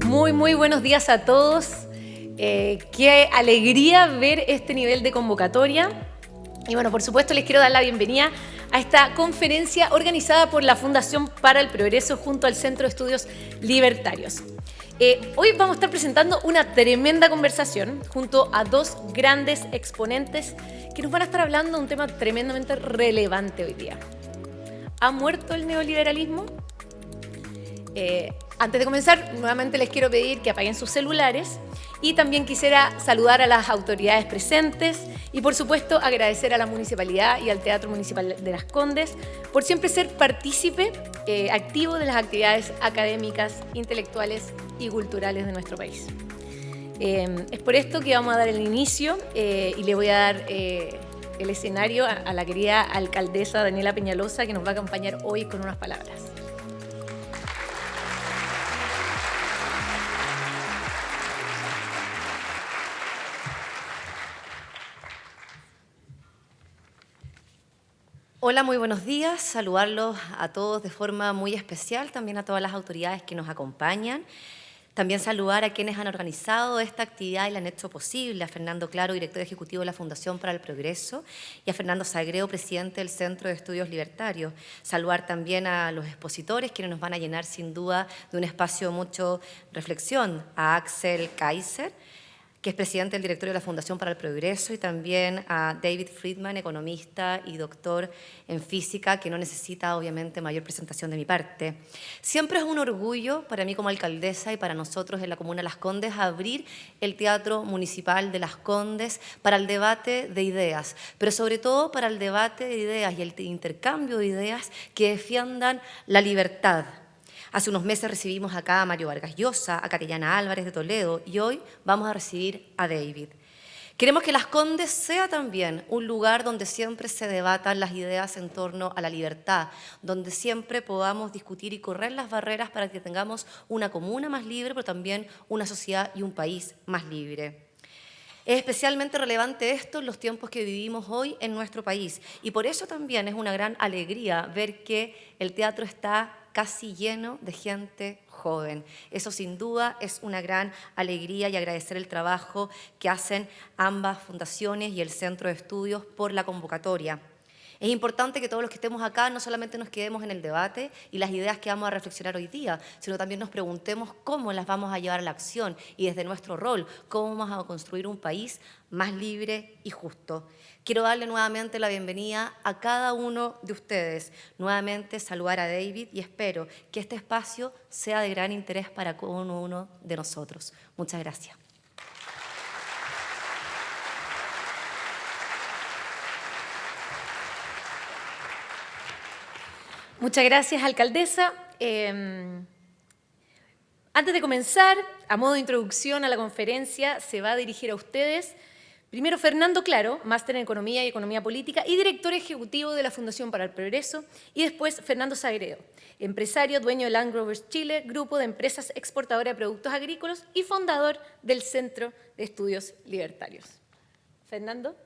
Muy buenos días a todos. Qué alegría ver este nivel de convocatoria. Y bueno, por supuesto les quiero dar la bienvenida a esta conferencia organizada por la Fundación para el Progreso junto al Centro de Estudios Libertarios. Hoy vamos a estar presentando una tremenda conversación junto a dos grandes exponentes que nos van a estar hablando de un tema tremendamente relevante hoy día. ¿Ha muerto el neoliberalismo? Antes de comenzar, nuevamente les quiero pedir que apaguen sus celulares y también quisiera saludar a las autoridades presentes y, por supuesto, agradecer a la Municipalidad y al Teatro Municipal de Las Condes por siempre ser partícipe activo de las actividades académicas, intelectuales y culturales de nuestro país. Es por esto que vamos a dar el inicio y le voy a dar el escenario a la querida alcaldesa Daniela Peñalosa, que nos va a acompañar hoy con unas palabras. Hola, muy buenos días. Saludarlos a todos de forma muy especial, también a todas las autoridades que nos acompañan. También saludar a quienes han organizado esta actividad y la han hecho posible, a Fernando Claro, director ejecutivo de la Fundación para el Progreso, y a Fernando Sagreo, presidente del Centro de Estudios Libertarios. Saludar también a los expositores, quienes nos van a llenar sin duda de un espacio de mucha reflexión, a Axel Kaiser, que es presidente del directorio de la Fundación para el Progreso, y también a David Friedman, economista y doctor en física, que no necesita obviamente mayor presentación de mi parte. Siempre es un orgullo para mí como alcaldesa y para nosotros en la Comuna de Las Condes abrir el Teatro Municipal de Las Condes para el debate de ideas, pero sobre todo para el debate de ideas y el intercambio de ideas que defiendan la libertad. Hace unos meses recibimos acá a Mario Vargas Llosa, a Catellana Álvarez de Toledo, y hoy vamos a recibir a David. Queremos que Las Condes sea también un lugar donde siempre se debatan las ideas en torno a la libertad, donde siempre podamos discutir y correr las barreras para que tengamos una comuna más libre, pero también una sociedad y un país más libre. Es especialmente relevante esto en los tiempos que vivimos hoy en nuestro país, y por eso también es una gran alegría ver que el teatro está casi lleno de gente joven. Eso sin duda es una gran alegría, y agradecer el trabajo que hacen ambas fundaciones y el Centro de Estudios por la convocatoria. Es importante que todos los que estemos acá no solamente nos quedemos en el debate y las ideas que vamos a reflexionar hoy día, sino también nos preguntemos cómo las vamos a llevar a la acción y desde nuestro rol, cómo vamos a construir un país más libre y justo. Quiero darle nuevamente la bienvenida a cada uno de ustedes, nuevamente saludar a David, y espero que este espacio sea de gran interés para cada uno de nosotros. Muchas gracias. Muchas gracias, alcaldesa. Antes de comenzar, a modo de introducción a la conferencia, se va a dirigir a ustedes primero Fernando Claro, máster en Economía y Economía Política y director ejecutivo de la Fundación para el Progreso, y después Fernando Sagreo, empresario, dueño de Land Growers Chile, grupo de empresas exportadoras de productos agrícolas y fundador del Centro de Estudios Libertarios. Fernando.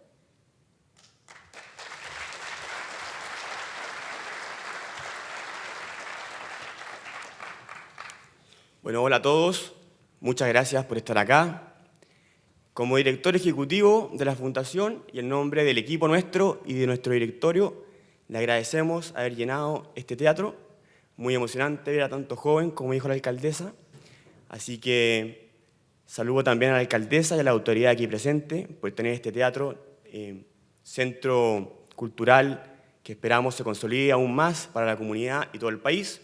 Bueno, hola a todos. Muchas gracias por estar acá. Como director ejecutivo de la Fundación y en nombre del equipo nuestro y de nuestro directorio, le agradecemos haber llenado este teatro. Muy emocionante ver a tanto joven, como dijo la alcaldesa. Así que saludo también a la alcaldesa y a la autoridad aquí presente por tener este teatro, centro cultural que esperamos se consolide aún más para la comunidad y todo el país.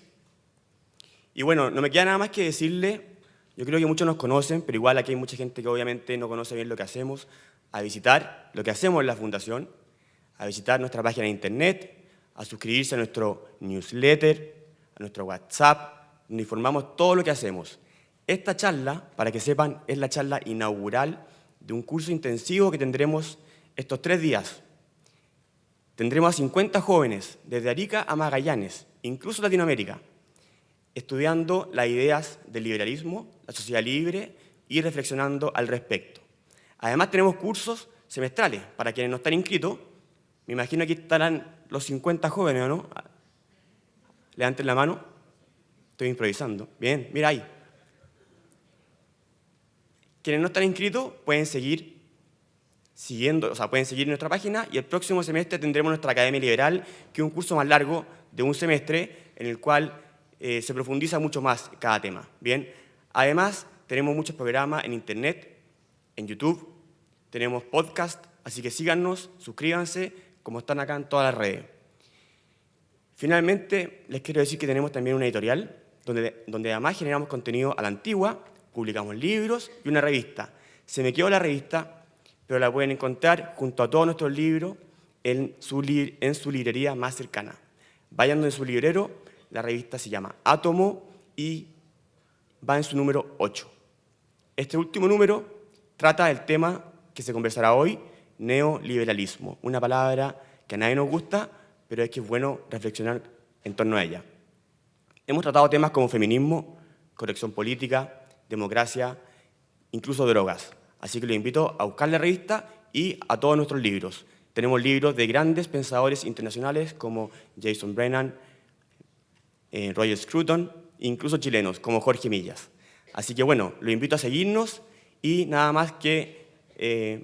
Y bueno, no me queda nada más que decirle, yo creo que muchos nos conocen, pero igual aquí hay mucha gente que obviamente no conoce bien lo que hacemos, a visitar lo que hacemos en la Fundación, a visitar nuestra página de internet, a suscribirse a nuestro newsletter, a nuestro WhatsApp, donde informamos todo lo que hacemos. Esta charla, para que sepan, es la charla inaugural de un curso intensivo que tendremos estos 3 días. Tendremos a 50 jóvenes, desde Arica a Magallanes, incluso Latinoamérica, estudiando las ideas del liberalismo, la sociedad libre y reflexionando al respecto. Además tenemos cursos semestrales para quienes no están inscritos. Me imagino que estarán los 50 jóvenes, ¿o no? Levanten la mano. Estoy improvisando. Bien, mira ahí. Quienes no están inscritos pueden seguir siguiendo, o sea, pueden seguir nuestra página y el próximo semestre tendremos nuestra Academia Liberal, que es un curso más largo de un semestre en el cual se profundiza mucho más cada tema. Bien, además tenemos muchos programas en internet, en YouTube, tenemos podcast, así que síganos, suscríbanse, como están acá en todas las redes. Finalmente, les quiero decir que tenemos también una editorial, donde además generamos contenido a la antigua, publicamos libros y una revista. Se me quedó la revista, pero la pueden encontrar junto a todos nuestros libros en su librería más cercana. Vayan donde su librero, la revista se llama Átomo y va en su número 8. Este último número trata del tema que se conversará hoy, neoliberalismo, una palabra que a nadie nos gusta, pero es que es bueno reflexionar en torno a ella. Hemos tratado temas como feminismo, corrección política, democracia, incluso drogas. Así que los invito a buscar la revista y a todos nuestros libros. Tenemos libros de grandes pensadores internacionales como Jason Brennan, Roger Scruton, incluso chilenos como Jorge Millas. Así que bueno, los invito a seguirnos y nada más que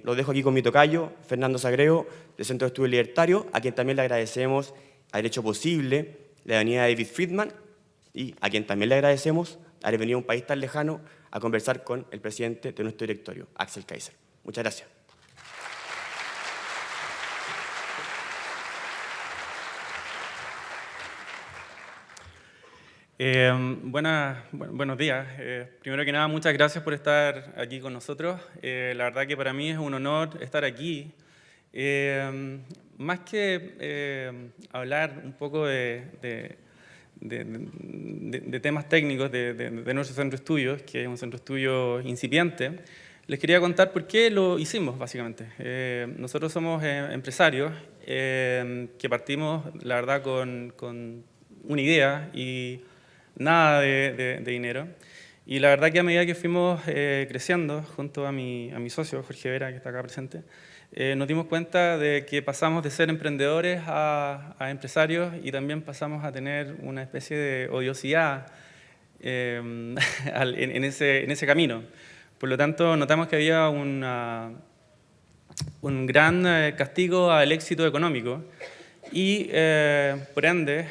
los dejo aquí con mi tocayo, Fernando Sagreo, del Centro de Estudios Libertarios, a quien también le agradecemos haber hecho posible la venida de David Friedman y a quien también le agradecemos haber venido a un país tan lejano a conversar con el presidente de nuestro directorio, Axel Kaiser. Muchas gracias. Buenos días. Primero que nada, muchas gracias por estar aquí con nosotros. La verdad que para mí es un honor estar aquí. Más que hablar un poco de temas técnicos de nuestro centro de estudios, que es un centro de estudios incipiente, les quería contar por qué lo hicimos, básicamente. Nosotros somos empresarios que partimos, la verdad, con una idea y nada de dinero. Y la verdad que a medida que fuimos creciendo, junto a mi socio, Jorge Vera, que está acá presente, nos dimos cuenta de que pasamos de ser emprendedores a empresarios y también pasamos a tener una especie de odiosidad en ese camino. Por lo tanto, notamos que había un gran castigo al éxito económico y, por ende,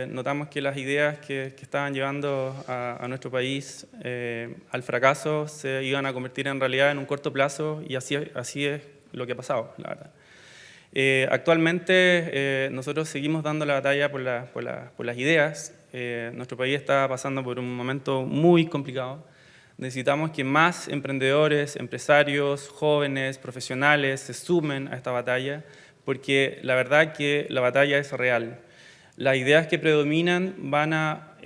notamos que las ideas que estaban llevando a nuestro país al fracaso se iban a convertir en realidad en un corto plazo y así es lo que ha pasado, la verdad. Actualmente nosotros seguimos dando la batalla por las ideas. Nuestro país está pasando por un momento muy complicado. Necesitamos que más emprendedores, empresarios, jóvenes, profesionales se sumen a esta batalla, porque la verdad que la batalla es real. Las ideas que predominan van a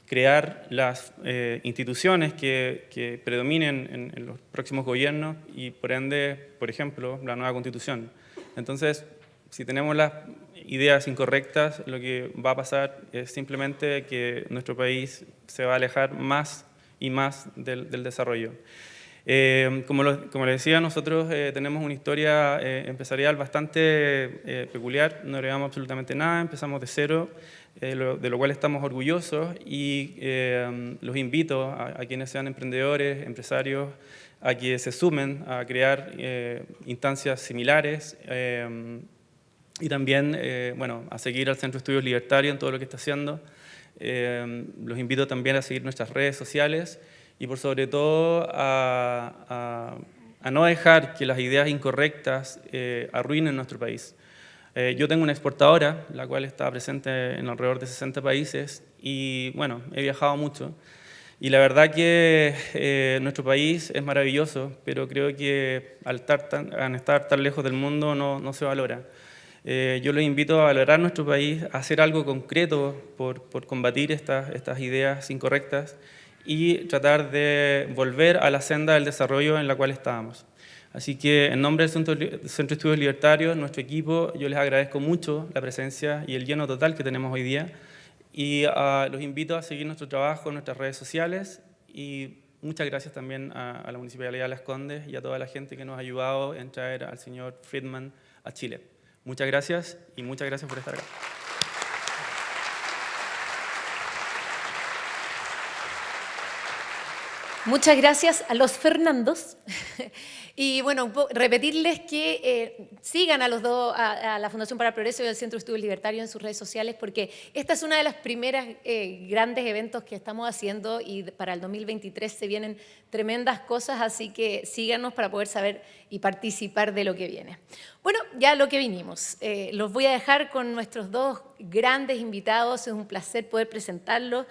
crear las instituciones que predominen en los próximos gobiernos y, por ende, por ejemplo, la nueva Constitución. Entonces, si tenemos las ideas incorrectas, lo que va a pasar es simplemente que nuestro país se va a alejar más y más del desarrollo. Como les decía, nosotros tenemos una historia empresarial bastante peculiar, no heredamos absolutamente nada, empezamos de cero, de lo cual estamos orgullosos y los invito a quienes sean emprendedores, empresarios, a que se sumen a crear instancias similares y también a seguir al Centro de Estudios Libertarios en todo lo que está haciendo. Los invito también a seguir nuestras redes sociales y por sobre todo a no dejar que las ideas incorrectas arruinen nuestro país. Yo tengo una exportadora, la cual está presente en alrededor de 60 países y bueno, he viajado mucho. Y la verdad que nuestro país es maravilloso, pero creo que al estar tan lejos del mundo no se valora. Yo les invito a valorar nuestro país, a hacer algo concreto por combatir estas ideas incorrectas y tratar de volver a la senda del desarrollo en la cual estábamos. Así que en nombre del Centro de Estudios Libertarios, nuestro equipo, yo les agradezco mucho la presencia y el lleno total que tenemos hoy día y los invito a seguir nuestro trabajo en nuestras redes sociales y muchas gracias también a la Municipalidad de Las Condes y a toda la gente que nos ha ayudado en traer al señor Friedman a Chile. Muchas gracias y muchas gracias por estar acá. Muchas gracias a los Fernandos. Y bueno, repetirles que sigan a los dos, a la Fundación para el Progreso y al Centro de Estudios Libertarios en sus redes sociales, porque esta es una de las primeras grandes eventos que estamos haciendo y para el 2023 se vienen tremendas cosas, así que síganos para poder saber y participar de lo que viene. Bueno, ya lo que vinimos. Los voy a dejar con nuestros dos grandes invitados, es un placer poder presentarlos.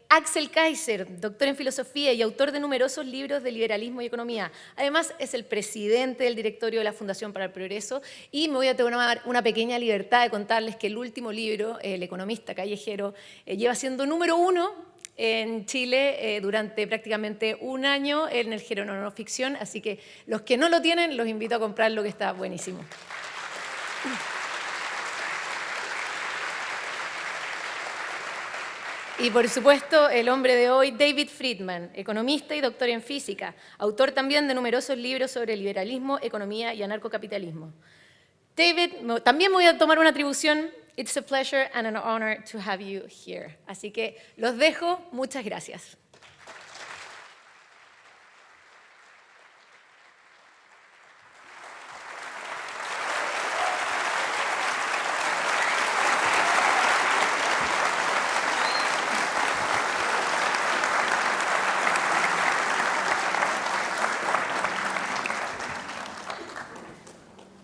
Axel Kaiser, doctor en filosofía y autor de numerosos libros de liberalismo y economía. Además, es el presidente del directorio de la Fundación para el Progreso y me voy a tomar una pequeña libertad de contarles que el último libro, El economista callejero, lleva siendo número 1 en Chile durante prácticamente un año en el género no ficción, así que los que no lo tienen, los invito a comprarlo, que está buenísimo. Y por supuesto, el hombre de hoy, David Friedman, economista y doctor en física, autor también de numerosos libros sobre liberalismo, economía y anarcocapitalismo. David, también voy a tomar una atribución. It's a pleasure and an honor to have you here. Así que los dejo. Muchas gracias.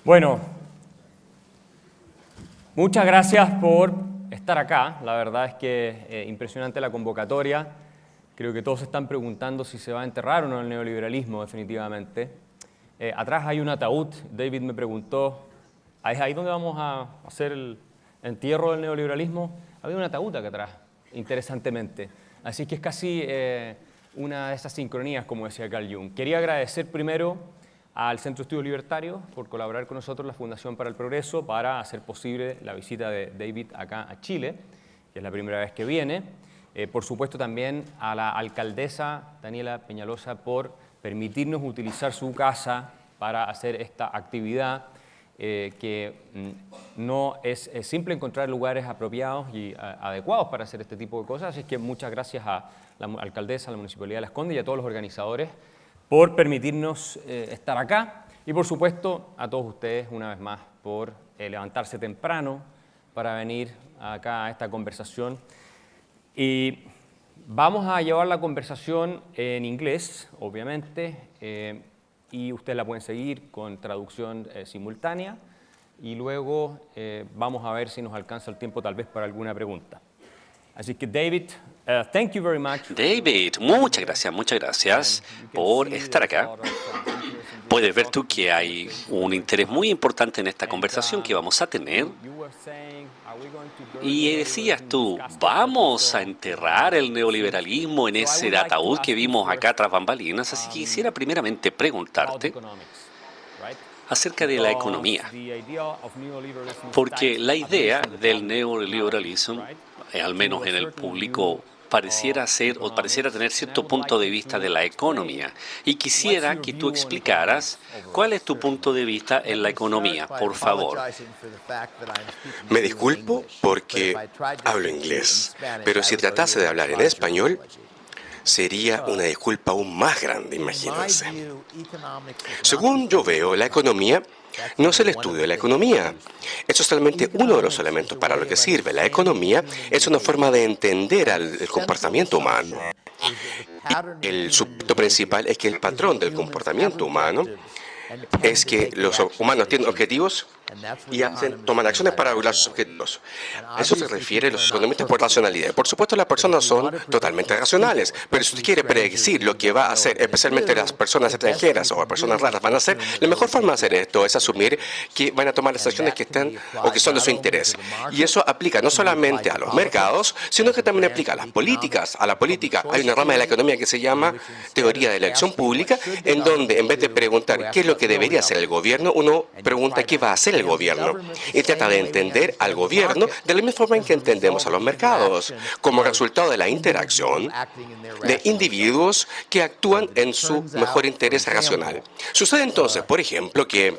Bueno, muchas gracias por estar acá. La verdad es que impresionante la convocatoria. Creo que todos se están preguntando si se va a enterrar o no el neoliberalismo, definitivamente. Atrás hay un ataúd. David me preguntó, ¿es ahí donde vamos a hacer el entierro del neoliberalismo? Había un ataúd acá atrás, interesantemente. Así que es casi una de esas sincronías, como decía Carl Jung. Quería agradecer primero al Centro de Estudios Libertarios por colaborar con nosotros, la Fundación para el Progreso, para hacer posible la visita de David acá a Chile, que es la primera vez que viene. Por supuesto también a la alcaldesa Daniela Peñalosa por permitirnos utilizar su casa para hacer esta actividad que no es simple encontrar lugares apropiados y adecuados para hacer este tipo de cosas. Así que muchas gracias a la alcaldesa, a la Municipalidad de Las Condes y a todos los organizadores por permitirnos estar acá y, por supuesto, a todos ustedes, una vez más, por levantarse temprano para venir acá a esta conversación. Y vamos a llevar la conversación en inglés, obviamente, y ustedes la pueden seguir con traducción simultánea y luego vamos a ver si nos alcanza el tiempo tal vez para alguna pregunta. Así que David, thank you very much. David, muchas gracias por estar acá. Puedes ver tú que hay un interés muy importante en esta conversación que vamos a tener. Y decías tú, ¿vamos a enterrar el neoliberalismo en ese ataúd que vimos acá tras bambalinas? Así que quisiera primeramente preguntarte acerca de la economía. Porque la idea del neoliberalismo, al menos en el público, pareciera ser o pareciera tener cierto punto de vista de la economía. Y quisiera que tú explicaras cuál es tu punto de vista en la economía, por favor. Me disculpo porque hablo inglés, pero si tratase de hablar en español, sería una disculpa aún más grande, imagínense. Según yo veo, la economía no es el estudio de la economía. Eso es solamente uno de los elementos para lo que sirve. La economía es una forma de entender el comportamiento humano. Y el subpunto principal es que el patrón del comportamiento humano es que los humanos tienen objetivos y toman acciones para lograr sus objetivos. A eso se refiere los economistas por racionalidad. Por supuesto, las personas son totalmente racionales, pero si usted quiere predecir lo que va a hacer, especialmente las personas extranjeras o las personas raras van a hacer, la mejor forma de hacer esto es asumir que van a tomar las acciones que están o que son de su interés. Y eso aplica no solamente a los mercados, sino que también aplica a las políticas. A la política hay una rama de la economía que se llama teoría de la elección pública, en donde en vez de preguntar qué es lo que debería hacer el gobierno, uno pregunta qué va a hacer el el gobierno y trata de entender al gobierno de la misma forma en que entendemos a los mercados, como resultado de la interacción de individuos que actúan en su mejor interés racional. Sucede entonces, por ejemplo, que,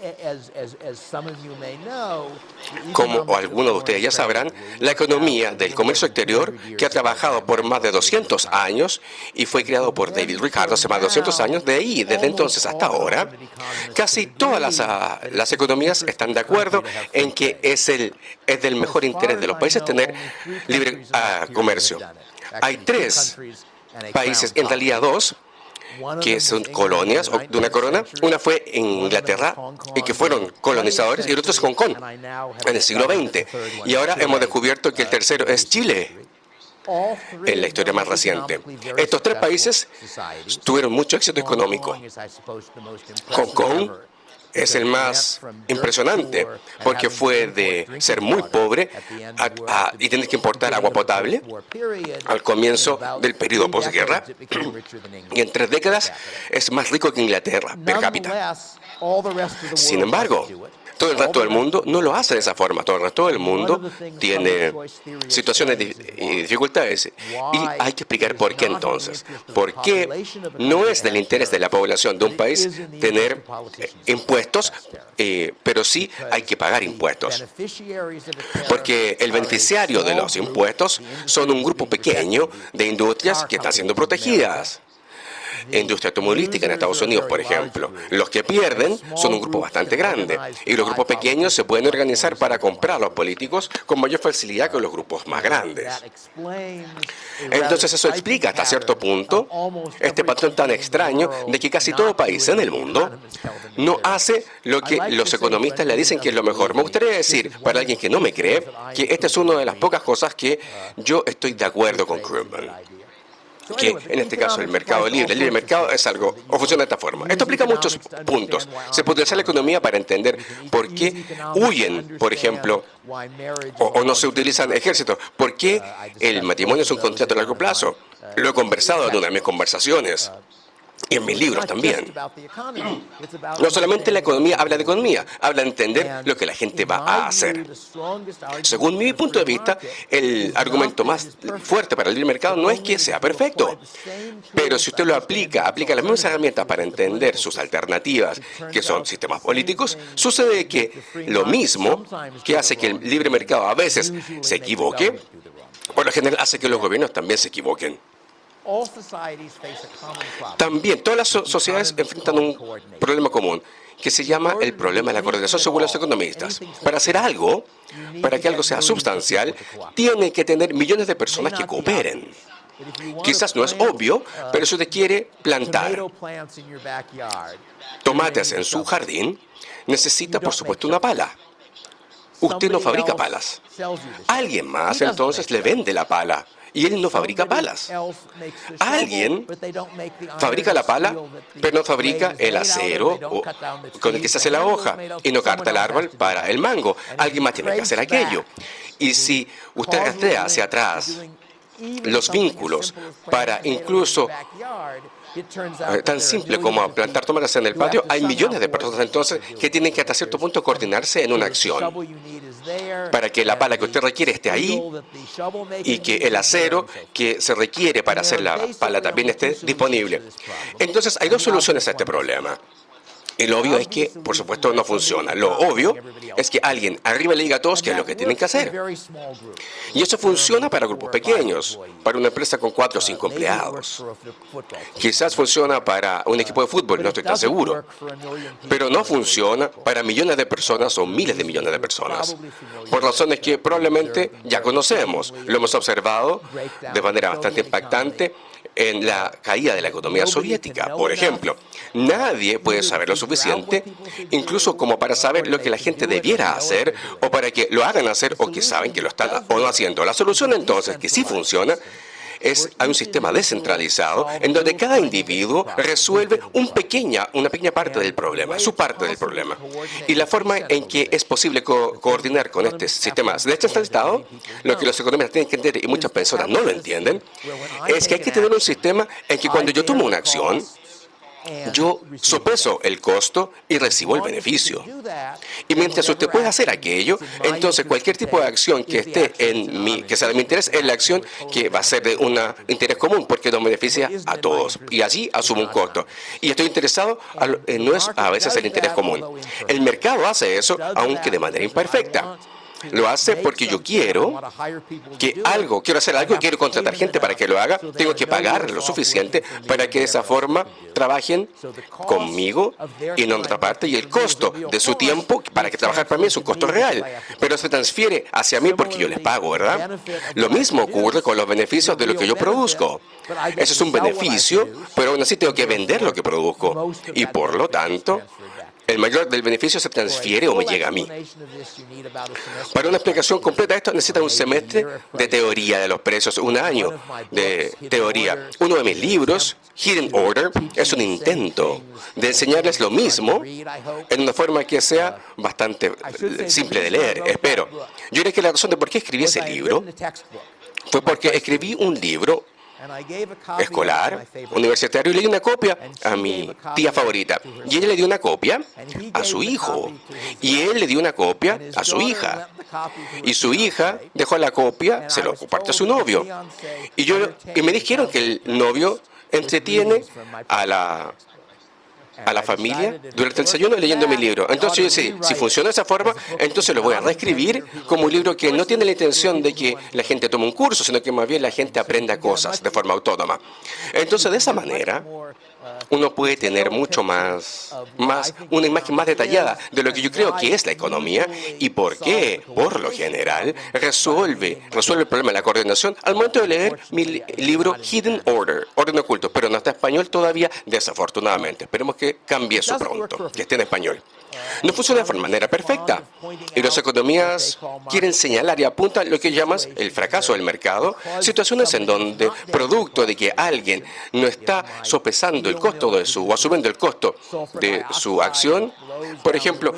como algunos de ustedes ya sabrán, la economía del comercio exterior, que ha trabajado por más de 200 años y fue creado por David Ricardo hace más de 200 años, de ahí, desde entonces hasta ahora, casi todas las economías están de acuerdo en que es del mejor interés de los países tener libre comercio. Hay 3 países, en realidad 2, que son colonias de una corona. Una fue en Inglaterra, y que fueron colonizadores, y el otro es Hong Kong, en el siglo XX. Y ahora hemos descubierto que el tercero es Chile, en la historia más reciente. Estos 3 países tuvieron mucho éxito económico. Hong Kong es el más impresionante, porque fue de ser muy pobre y tener que importar agua potable al comienzo del periodo posguerra, y en 3 décadas es más rico que Inglaterra per cápita. Sin embargo, todo el resto del mundo no lo hace de esa forma. Todo el resto del mundo tiene situaciones y dificultades. Y hay que explicar por qué entonces. ¿Por qué no es del interés de la población de un país tener impuestos, pero sí hay que pagar impuestos? Porque el beneficiario de los impuestos son un grupo pequeño de industrias que están siendo protegidas. Industria automovilística en Estados Unidos, por ejemplo. Los que pierden son un grupo bastante grande, y los grupos pequeños se pueden organizar para comprar a los políticos con mayor facilidad que los grupos más grandes. Entonces eso explica hasta cierto punto este patrón tan extraño de que casi todo país en el mundo no hace lo que los economistas le dicen que es lo mejor. Me gustaría decir, para alguien que no me cree, que esta es una de las pocas cosas que yo estoy de acuerdo con Krugman. Que en este caso el mercado libre, el libre mercado es algo, o funciona de esta forma. Esto aplica a muchos puntos. Se puede utilizar la economía para entender por qué huyen, por ejemplo, o no se utilizan ejércitos. ¿Por qué el matrimonio es un contrato a largo plazo? Lo he conversado en una de mis conversaciones. Y en mis libros también. No solamente la economía habla de economía, habla de entender lo que la gente va a hacer. Según mi punto de vista, el argumento más fuerte para el libre mercado no es que sea perfecto, pero si usted lo aplica las mismas herramientas para entender sus alternativas, que son sistemas políticos, sucede que lo mismo que hace que el libre mercado a veces se equivoque, por lo general hace que los gobiernos también se equivoquen. También todas las sociedades enfrentan un problema común que se llama el problema de la coordinación según los economistas. Para hacer algo, para que algo sea sustancial, tiene que tener millones de personas que cooperen. Quizás no es obvio, pero si usted quiere plantar tomates en su jardín, necesita, por supuesto, una pala. Usted no fabrica palas. Alguien más entonces le vende la pala. Y él no fabrica palas. Alguien fabrica la pala, pero no fabrica el acero con el que se hace la hoja y no corta el árbol para el mango. Alguien más tiene que hacer aquello. Y si usted rastrea hacia atrás los vínculos para incluso tan simple como plantar tomates en el patio, hay millones de personas entonces que tienen que hasta cierto punto coordinarse en una acción para que la pala que usted requiere esté ahí y que el acero que se requiere para hacer la pala también esté disponible. Entonces hay 2 soluciones a este problema. Y lo obvio es que, por supuesto, no funciona. Lo obvio es que alguien arriba le diga a todos qué es lo que tienen que hacer. Y eso funciona para grupos pequeños, para una empresa con 4 o 5 empleados. Quizás funciona para un equipo de fútbol, no estoy tan seguro. Pero no funciona para millones de personas o miles de millones de personas. Por razones que probablemente ya conocemos. Lo hemos observado de manera bastante impactante en la caída de la economía soviética, por ejemplo. Nadie puede saber lo suficiente, incluso como para saber lo que la gente debiera hacer, o para que lo hagan hacer, o que saben que lo están o no haciendo. La solución entonces, que sí funciona, hay un sistema descentralizado en donde cada individuo resuelve una pequeña parte del problema, su parte del problema. Y la forma en que es posible coordinar con este sistema descentralizado, lo que los economistas tienen que entender y muchas personas no lo entienden, es que hay que tener un sistema en que cuando yo tomo una acción, Yo sopeso el costo y recibo el beneficio. Y mientras usted pueda hacer aquello, entonces cualquier tipo de acción que esté en que sea de mi interés es la acción que va a ser de un interés común, porque nos beneficia a todos. Y allí asumo un costo. Y estoy interesado, no es a veces el interés común. El mercado hace eso, aunque de manera imperfecta. Lo hace porque yo quiero hacer algo y quiero contratar gente para que lo haga. Tengo que pagar lo suficiente para que de esa forma trabajen conmigo y no en otra parte. Y el costo de su tiempo para que trabajar para mí es un costo real. Pero se transfiere hacia mí porque yo les pago, ¿verdad? Lo mismo ocurre con los beneficios de lo que yo produzco. Eso es un beneficio, pero aún así tengo que vender lo que produzco. Y por lo tanto, el mayor del beneficio se transfiere o me llega a mí. Para una explicación completa de esto necesita un semestre de teoría de los precios, un año de teoría. Uno de mis libros, Hidden Order, es un intento de enseñarles lo mismo en una forma que sea bastante simple de leer, espero. Yo creo que la razón de por qué escribí ese libro fue porque escribí un libro escolar, universitario, y le di una copia a mi tía favorita. Y ella le dio una copia a su hijo. Y él le dio una copia a su hija. Y su hija dejó la copia, se lo compartió a su novio. Y me dijeron que el novio entretiene a la familia durante el desayuno leyendo mi libro. Entonces yo decía, si funciona de esa forma, entonces lo voy a reescribir como un libro que no tiene la intención de que la gente tome un curso, sino que más bien la gente aprenda cosas de forma autónoma. Entonces, de esa manera, uno puede tener mucho más una imagen más detallada de lo que yo creo que es la economía y por qué, por lo general, resuelve el problema de la coordinación al momento de leer mi libro Hidden Order, Orden Oculto, pero no está en español todavía, desafortunadamente. Esperemos que cambie eso pronto, que esté en español. No funciona de manera perfecta y las economías quieren señalar y apuntan lo que llamas el fracaso del mercado, situaciones en donde, producto de que alguien no está sopesando el costo o asumiendo el costo de su acción, por ejemplo,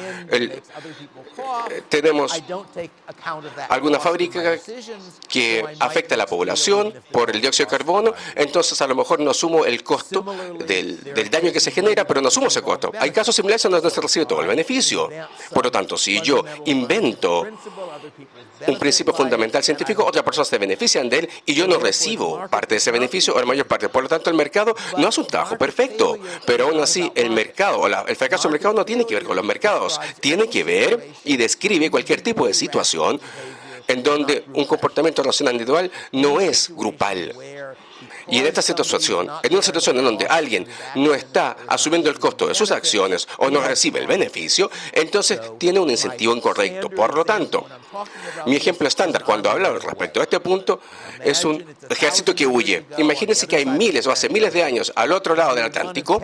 tenemos alguna fábrica que afecta a la población por el dióxido de carbono, entonces a lo mejor no asumo el costo del daño que se genera, pero no asumo ese costo. Hay casos similares en donde se recibe todo el beneficio. Por lo tanto, si yo invento un principio fundamental científico, otras personas se benefician de él y yo no recibo parte de ese beneficio o la mayor parte. Por lo tanto, el mercado no hace un trabajo perfecto, pero aún así el mercado o el fracaso del mercado no tiene que ver con los mercados, tiene que ver y describe cualquier tipo de situación en donde un comportamiento racional individual no es grupal. Y en esta situación, en una situación en donde alguien no está asumiendo el costo de sus acciones o no recibe el beneficio, entonces tiene un incentivo incorrecto. Por lo tanto, mi ejemplo estándar cuando hablo respecto a este punto es un ejército que huye. Imagínense que hay miles o hace miles de años al otro lado del Atlántico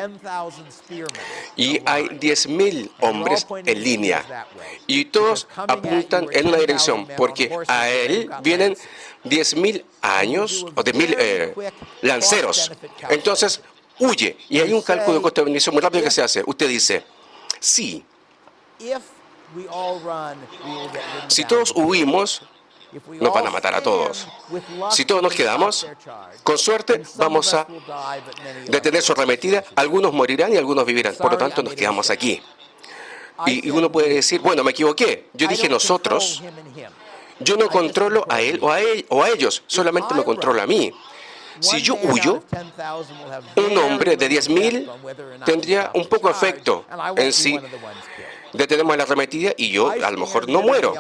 y hay 10.000 hombres en línea y todos apuntan en una dirección porque a él vienen 10.000 años o 10.000 lanceros. Entonces, huye. Y hay un cálculo de costo-beneficio muy rápido que se hace. Usted dice, sí, si todos huimos, nos van a matar a todos. Si todos nos quedamos, con suerte vamos a detener su arremetida. Algunos morirán y algunos vivirán. Por lo tanto, nos quedamos aquí. Y uno puede decir, bueno, me equivoqué. Yo dije nosotros. Yo no controlo a él o a ellos, solamente me controlo a mí. Si yo huyo, un hombre de 10.000 tendría un poco de efecto en sí. Detenemos la arremetida y yo a lo mejor no muero.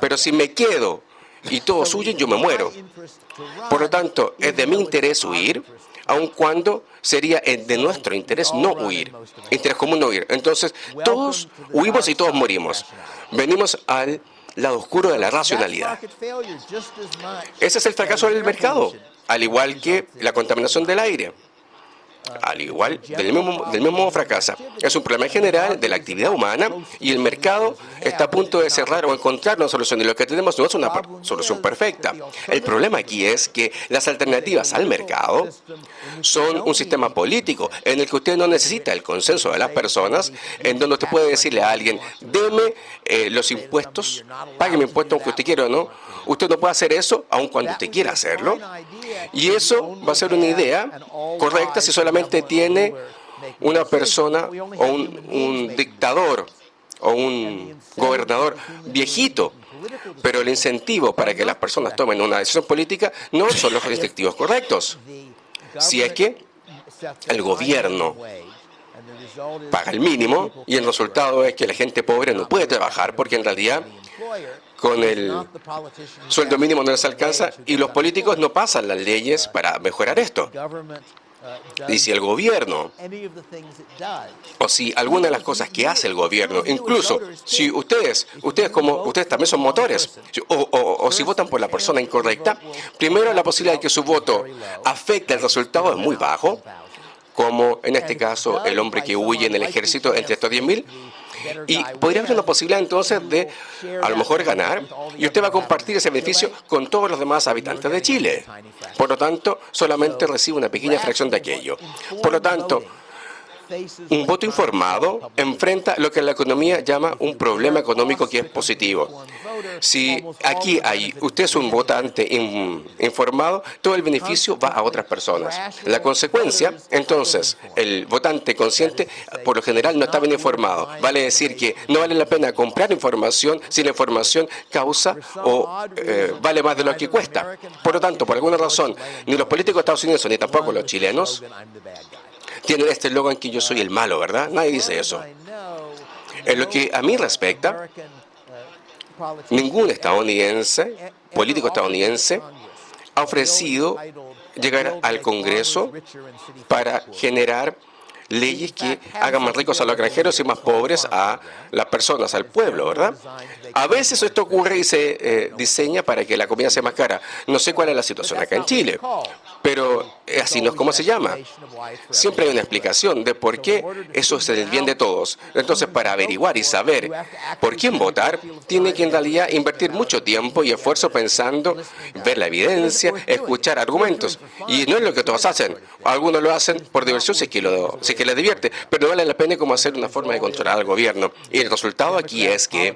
Pero si me quedo y todos huyen, yo me muero. Por lo tanto, es de mi interés huir, aun cuando sería de nuestro interés no huir. Interés común no huir. Entonces, todos huimos y todos morimos. Venimos al lado oscuro de la racionalidad. Ese es el fracaso del mercado, al igual que la contaminación del aire. Al igual, del mismo modo fracasa. Es un problema general de la actividad humana y el mercado está a punto de cerrar o encontrar una solución. Y lo que tenemos no es una solución perfecta. El problema aquí es que las alternativas al mercado son un sistema político en el que usted no necesita el consenso de las personas, en donde usted puede decirle a alguien, deme los impuestos, págueme impuestos aunque usted quiera o no. Usted no puede hacer eso aun cuando usted quiera hacerlo. Y eso va a ser una idea correcta si solamente tiene una persona o un dictador o un gobernador viejito, pero el incentivo para que las personas tomen una decisión política no son los incentivos correctos. Si es que el gobierno paga el mínimo y el resultado es que la gente pobre no puede trabajar porque en realidad con el sueldo mínimo no les alcanza y los políticos no pasan las leyes para mejorar esto. Y si el gobierno, o si alguna de las cosas que hace el gobierno, incluso si ustedes también son motores, o si votan por la persona incorrecta, primero la posibilidad de que su voto afecte el resultado es muy bajo, como en este caso el hombre que huye en el ejército entre estos 10.000. Y podría haber una posibilidad entonces de a lo mejor ganar y usted va a compartir ese beneficio con todos los demás habitantes de Chile. Por lo tanto, solamente recibe una pequeña fracción de aquello. Por lo tanto, un voto informado enfrenta lo que la economía llama un problema económico que es positivo. Si aquí usted es un votante informado, todo el beneficio va a otras personas. La consecuencia, entonces, el votante consciente, por lo general, no está bien informado. Vale decir que no vale la pena comprar información si la información causa o vale más de lo que cuesta. Por lo tanto, por alguna razón, ni los políticos estadounidenses ni tampoco los chilenos tienen este eslogan que yo soy el malo, ¿verdad? Nadie dice eso. En lo que a mí respecta, ningún político estadounidense, ha ofrecido llegar al Congreso para generar leyes que hagan más ricos a los extranjeros y más pobres a las personas, al pueblo, ¿verdad? A veces esto ocurre y se diseña para que la comida sea más cara. No sé cuál es la situación acá en Chile, pero así no es como se llama. Siempre hay una explicación de por qué eso es el bien de todos. Entonces, para averiguar y saber por quién votar, tiene que en realidad invertir mucho tiempo y esfuerzo pensando, ver la evidencia, escuchar argumentos. Y no es lo que todos hacen. Algunos lo hacen por diversión si es que les divierte, pero no vale la pena como hacer una forma de controlar al gobierno. Y el resultado aquí es que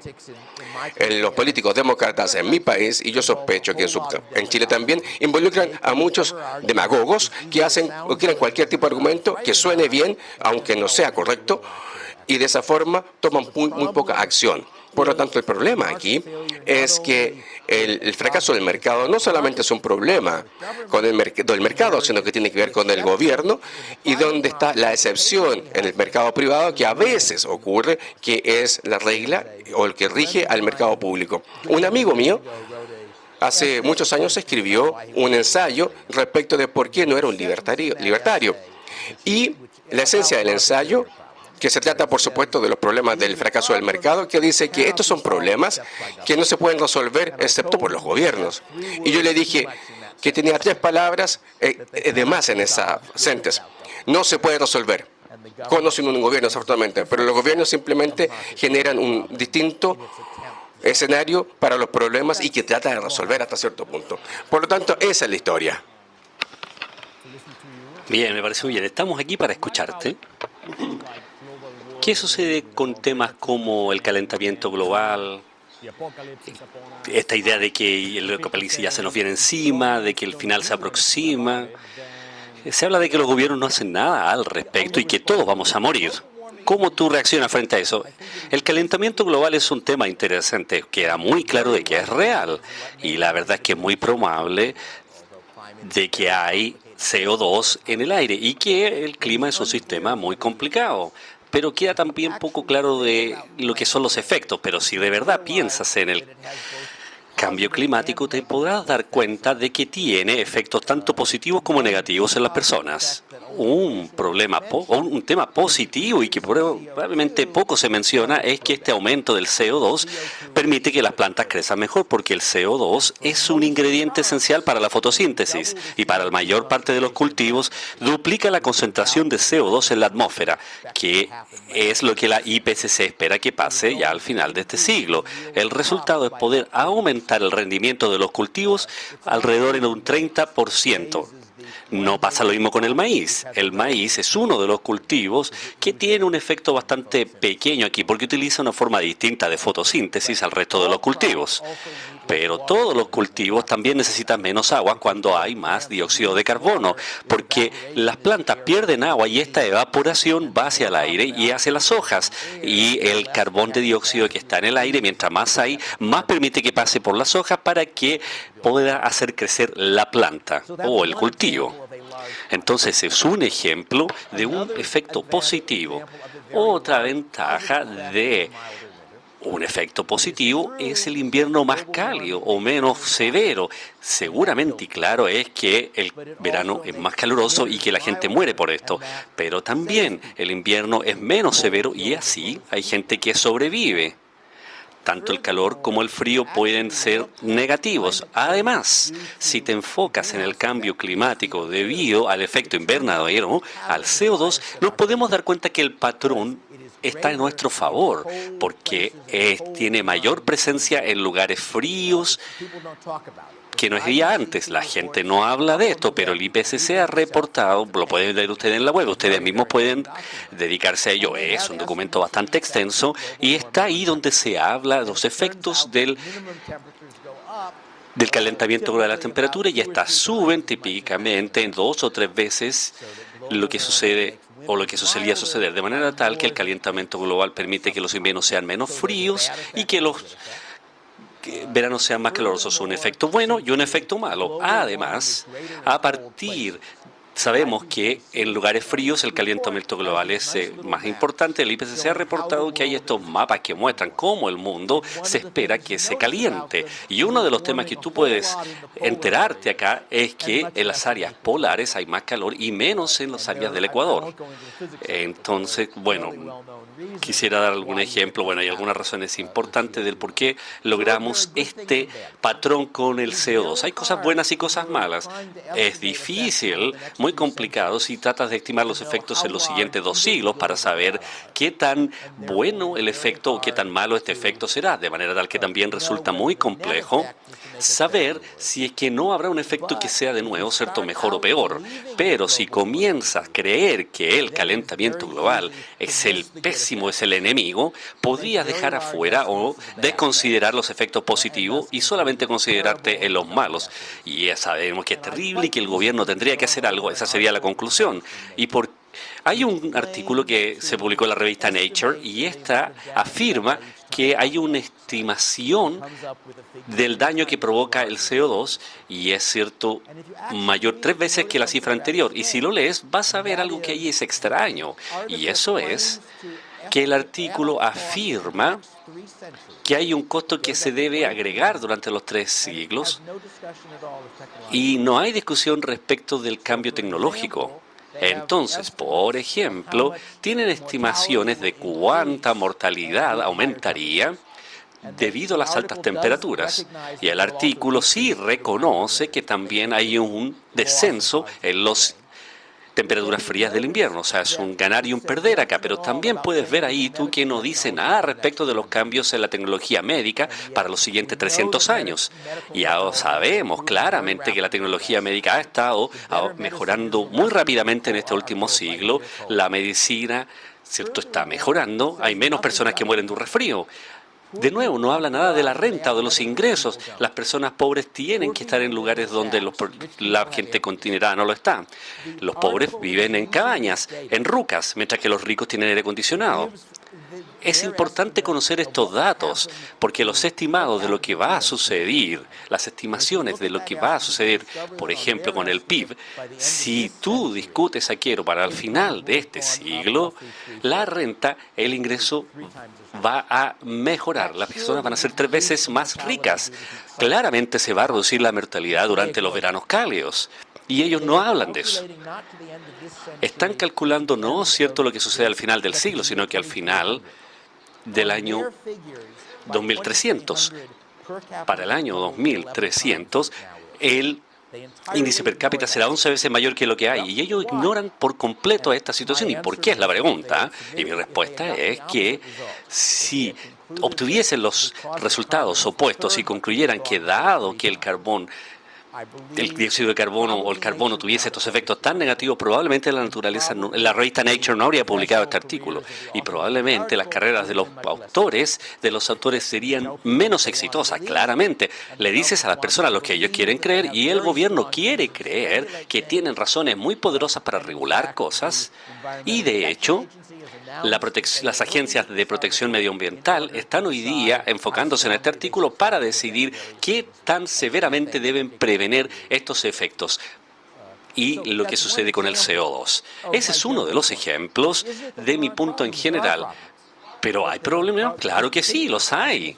los políticos demócratas en mi país, y yo sospecho que en Chile también, involucran a muchos demagogos que hacen o quieren cualquier tipo de argumento que suene bien, aunque no sea correcto, y de esa forma toman muy poca acción. Por lo tanto, el problema aquí es que el fracaso del mercado no solamente es un problema con del mercado, sino que tiene que ver con el gobierno y donde está la excepción en el mercado privado que a veces ocurre, que es la regla o el que rige al mercado público. Un amigo mío hace muchos años escribió un ensayo respecto de por qué no era un libertario. Y la esencia del ensayo, que se trata, por supuesto, de los problemas del fracaso del mercado, que dice que estos son problemas que no se pueden resolver excepto por los gobiernos. Y yo le dije que tenía 3 palabras de más en esa sentence. No se puede resolver. Con sin un gobierno, desafortunadamente, pero los gobiernos simplemente generan un distinto escenario para los problemas y que trata de resolver hasta cierto punto. Por lo tanto, esa es la historia. Bien, me parece muy bien. Estamos aquí para escucharte. ¿Qué sucede con temas como el calentamiento global? Esta idea de que el apocalipsis ya se nos viene encima, de que el final se aproxima. Se habla de que los gobiernos no hacen nada al respecto y que todos vamos a morir. ¿Cómo tú reaccionas frente a eso? El calentamiento global es un tema interesante, queda muy claro de que es real y la verdad es que es muy probable de que hay CO2 en el aire y que el clima es un sistema muy complicado. Pero queda también poco claro de lo que son los efectos. Pero si de verdad piensas en el cambio climático, te podrás dar cuenta de que tiene efectos tanto positivos como negativos en las personas. Un tema positivo y que probablemente poco se menciona es que este aumento del CO2 permite que las plantas crezcan mejor, porque el CO2 es un ingrediente esencial para la fotosíntesis y para la mayor parte de los cultivos duplica la concentración de CO2 en la atmósfera, que es lo que la IPCC espera que pase ya al final de este siglo. El resultado es poder aumentar el rendimiento de los cultivos alrededor de un 30%. No pasa lo mismo con el maíz. El maíz es uno de los cultivos que tiene un efecto bastante pequeño aquí porque utiliza una forma distinta de fotosíntesis al resto de los cultivos. Pero todos los cultivos también necesitan menos agua cuando hay más dióxido de carbono, porque las plantas pierden agua y esta evaporación va hacia el aire y hacia las hojas. Y el carbón de dióxido que está en el aire, mientras más hay, más permite que pase por las hojas para que pueda hacer crecer la planta o el cultivo. Entonces es un ejemplo de un efecto positivo. Otra ventaja de un efecto positivo es el invierno más cálido o menos severo. Seguramente, y claro, es que el verano es más caluroso y que la gente muere por esto. Pero también el invierno es menos severo y así hay gente que sobrevive. Tanto el calor como el frío pueden ser negativos. Además, si te enfocas en el cambio climático debido al efecto invernadero, al CO2, nos podemos dar cuenta que el patrón está en nuestro favor, porque tiene mayor presencia en lugares fríos que no había antes. La gente no habla de esto, pero el IPCC ha reportado, lo pueden ver ustedes en la web, ustedes mismos pueden dedicarse a ello. Es un documento bastante extenso y está ahí donde se habla de los efectos del calentamiento global de la temperatura y estas suben típicamente en 2 o 3 veces lo que sucede o lo que solía suceder, de manera tal que el calentamiento global permite que los inviernos sean menos fríos y que los veranos sean más calurosos. Un efecto bueno y un efecto malo. Además, sabemos que en lugares fríos el calentamiento global es más importante. El IPCC ha reportado que hay estos mapas que muestran cómo el mundo se espera que se caliente. Y uno de los temas que tú puedes enterarte acá es que en las áreas polares hay más calor y menos en las áreas del Ecuador. Entonces, bueno, quisiera dar algún ejemplo. Bueno, hay algunas razones importantes del por qué logramos este patrón con el CO2. Hay cosas buenas y cosas malas. Es difícil, muy complicado, si tratas de estimar los efectos en los siguientes 2 siglos para saber qué tan bueno el efecto o qué tan malo este efecto será. De manera tal que también resulta muy complejo saber si es que no habrá un efecto que sea de nuevo, ¿cierto?, mejor o peor. Pero si comienzas a creer que el calentamiento global es el pésimo, es el enemigo, podrías dejar afuera o desconsiderar los efectos positivos y solamente considerarte en los malos. Y ya sabemos que es terrible y que el gobierno tendría que hacer algo. Esa sería la conclusión. Hay un artículo que se publicó en la revista Nature y esta afirma que hay una estimación del daño que provoca el CO2 y es cierto, mayor 3 veces que la cifra anterior. Y si lo lees, vas a ver algo que ahí es extraño. Y eso es que el artículo afirma que hay un costo que se debe agregar durante los 3 siglos y no hay discusión respecto del cambio tecnológico. Entonces, por ejemplo, tienen estimaciones de cuánta mortalidad aumentaría debido a las altas temperaturas. Y el artículo sí reconoce que también hay un descenso en las temperaturas frías del invierno. O sea, es un ganar y un perder acá. Pero también puedes ver ahí tú que no dice nada respecto de los cambios en la tecnología médica para los siguientes 300 años. Y ahora sabemos claramente que la tecnología médica ha estado mejorando muy rápidamente en este último siglo. La medicina, ¿cierto?, está mejorando. Hay menos personas que mueren de un resfrío. De nuevo, no habla nada de la renta o de los ingresos. Las personas pobres tienen que estar en lugares donde la gente continental no lo está. Los pobres viven en cabañas, en rucas, mientras que los ricos tienen aire acondicionado. Es importante conocer estos datos, porque los estimados de lo que va a suceder, las estimaciones de lo que va a suceder, por ejemplo, con el PIB, si tú discutes aquello para el final de este siglo, la renta, el ingreso va a mejorar. Las personas van a ser 3 veces más ricas. Claramente se va a reducir la mortalidad durante los veranos cálidos. Y ellos no hablan de eso. Están calculando no cierto lo que sucede al final del siglo, sino que al final del año 2300. Para el año 2300, el índice per cápita será 11 veces mayor que lo que hay. Y ellos ignoran por completo esta situación. ¿Y por qué es la pregunta? Y mi respuesta es que si obtuviesen los resultados opuestos y concluyeran que dado que el carbón el dióxido de carbono o el carbono tuviese estos efectos tan negativos, probablemente la naturaleza, la revista Nature no habría publicado este artículo y probablemente las carreras de los autores serían menos exitosas, claramente. Le dices a las personas lo que ellos quieren creer y el gobierno quiere creer que tienen razones muy poderosas para regular cosas y, de hecho, las agencias de protección medioambiental están hoy día enfocándose en este artículo para decidir qué tan severamente deben prevenir estos efectos y lo que sucede con el CO2. Ese es uno de los ejemplos de mi punto en general. ¿Pero hay problemas? Claro que sí, los hay.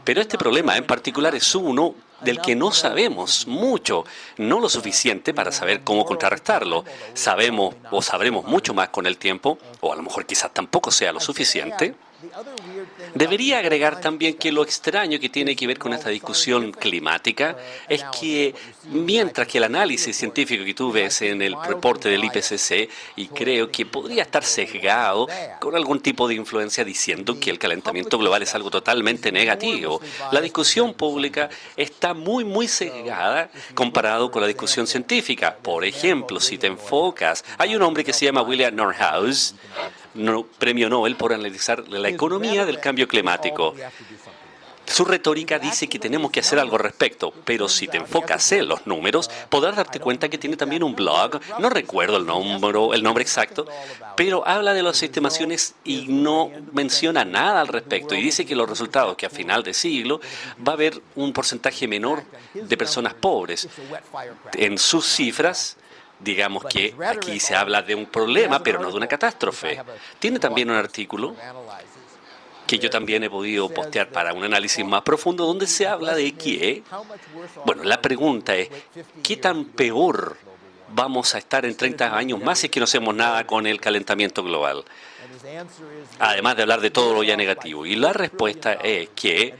Pero este problema en particular es uno del que no sabemos mucho, no lo suficiente para saber cómo contrarrestarlo. Sabemos o sabremos mucho más con el tiempo, o a lo mejor quizás tampoco sea lo suficiente. Debería agregar también que lo extraño que tiene que ver con esta discusión climática es que mientras que el análisis científico que tú ves en el reporte del IPCC, y creo que podría estar sesgado con algún tipo de influencia diciendo que el calentamiento global es algo totalmente negativo, la discusión pública está muy sesgada comparado con la discusión científica. Por ejemplo, si te enfocas, hay un hombre que se llama William Nordhaus, premio Nobel por analizar la economía del cambio climático. Su retórica dice que tenemos que hacer algo al respecto, pero si te enfocas en los números, podrás darte cuenta que tiene también un blog, no recuerdo el nombre exacto, pero habla de las estimaciones y no menciona nada al respecto. Y dice que los resultados, que a final de siglo va a haber un porcentaje menor de personas pobres. En sus cifras, digamos que aquí se habla de un problema, pero no de una catástrofe. Tiene también un artículo que yo también he podido postear para un análisis más profundo, donde se habla de que, bueno, la pregunta es, ¿qué tan peor vamos a estar en 30 años más si es que no hacemos nada con el calentamiento global? Además de hablar de todo lo ya negativo. Y la respuesta es que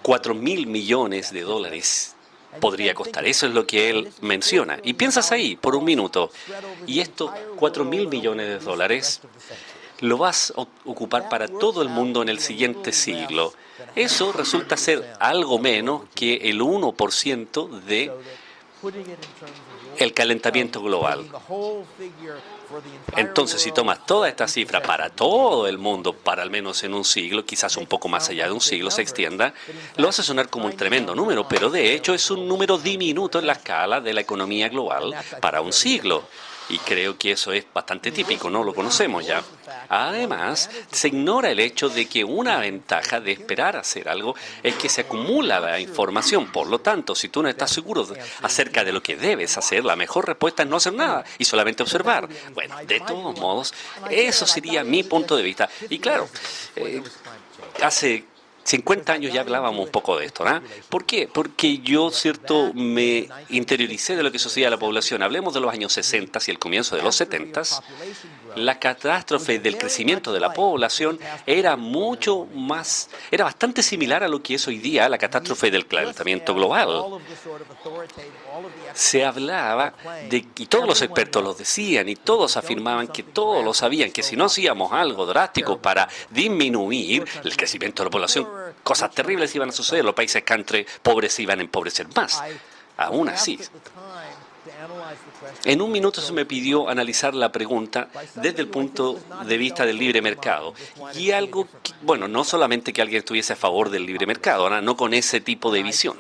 4.000 millones de dólares podría costar. Eso es lo que él menciona. Y piensas ahí por un minuto, y estos 4.000 millones de dólares lo vas a ocupar para todo el mundo en el siguiente siglo. Eso resulta ser algo menos que el 1% de el calentamiento global. Entonces, si tomas toda esta cifra para todo el mundo, para al menos en un siglo, quizás un poco más allá de un siglo se extienda, lo hace sonar como un tremendo número, pero de hecho es un número diminuto en la escala de la economía global para un siglo. Y creo que eso es bastante típico, ¿no? Lo conocemos ya. Además, se ignora el hecho de que una ventaja de esperar hacer algo es que se acumula la información. Por lo tanto, si tú no estás seguro acerca de lo que debes hacer, la mejor respuesta es no hacer nada y solamente observar. Bueno, de todos modos, eso sería mi punto de vista. Y claro, hace 50 años ya hablábamos un poco de esto, ¿no? ¿Por qué? Porque yo, me interioricé de lo que sucedía a la población. Hablemos de los años 60 y el comienzo de los 70. La catástrofe del crecimiento de la población era bastante similar a lo que es hoy día la catástrofe del calentamiento global. Se hablaba y todos los expertos lo decían, y todos afirmaban que todos lo sabían, que si no hacíamos algo drástico para disminuir el crecimiento de la población, cosas terribles iban a suceder. Los países pobres se iban a empobrecer más. Aún así, en un minuto se me pidió analizar la pregunta desde el punto de vista del libre mercado. Y no solamente que alguien estuviese a favor del libre mercado, no con ese tipo de visión.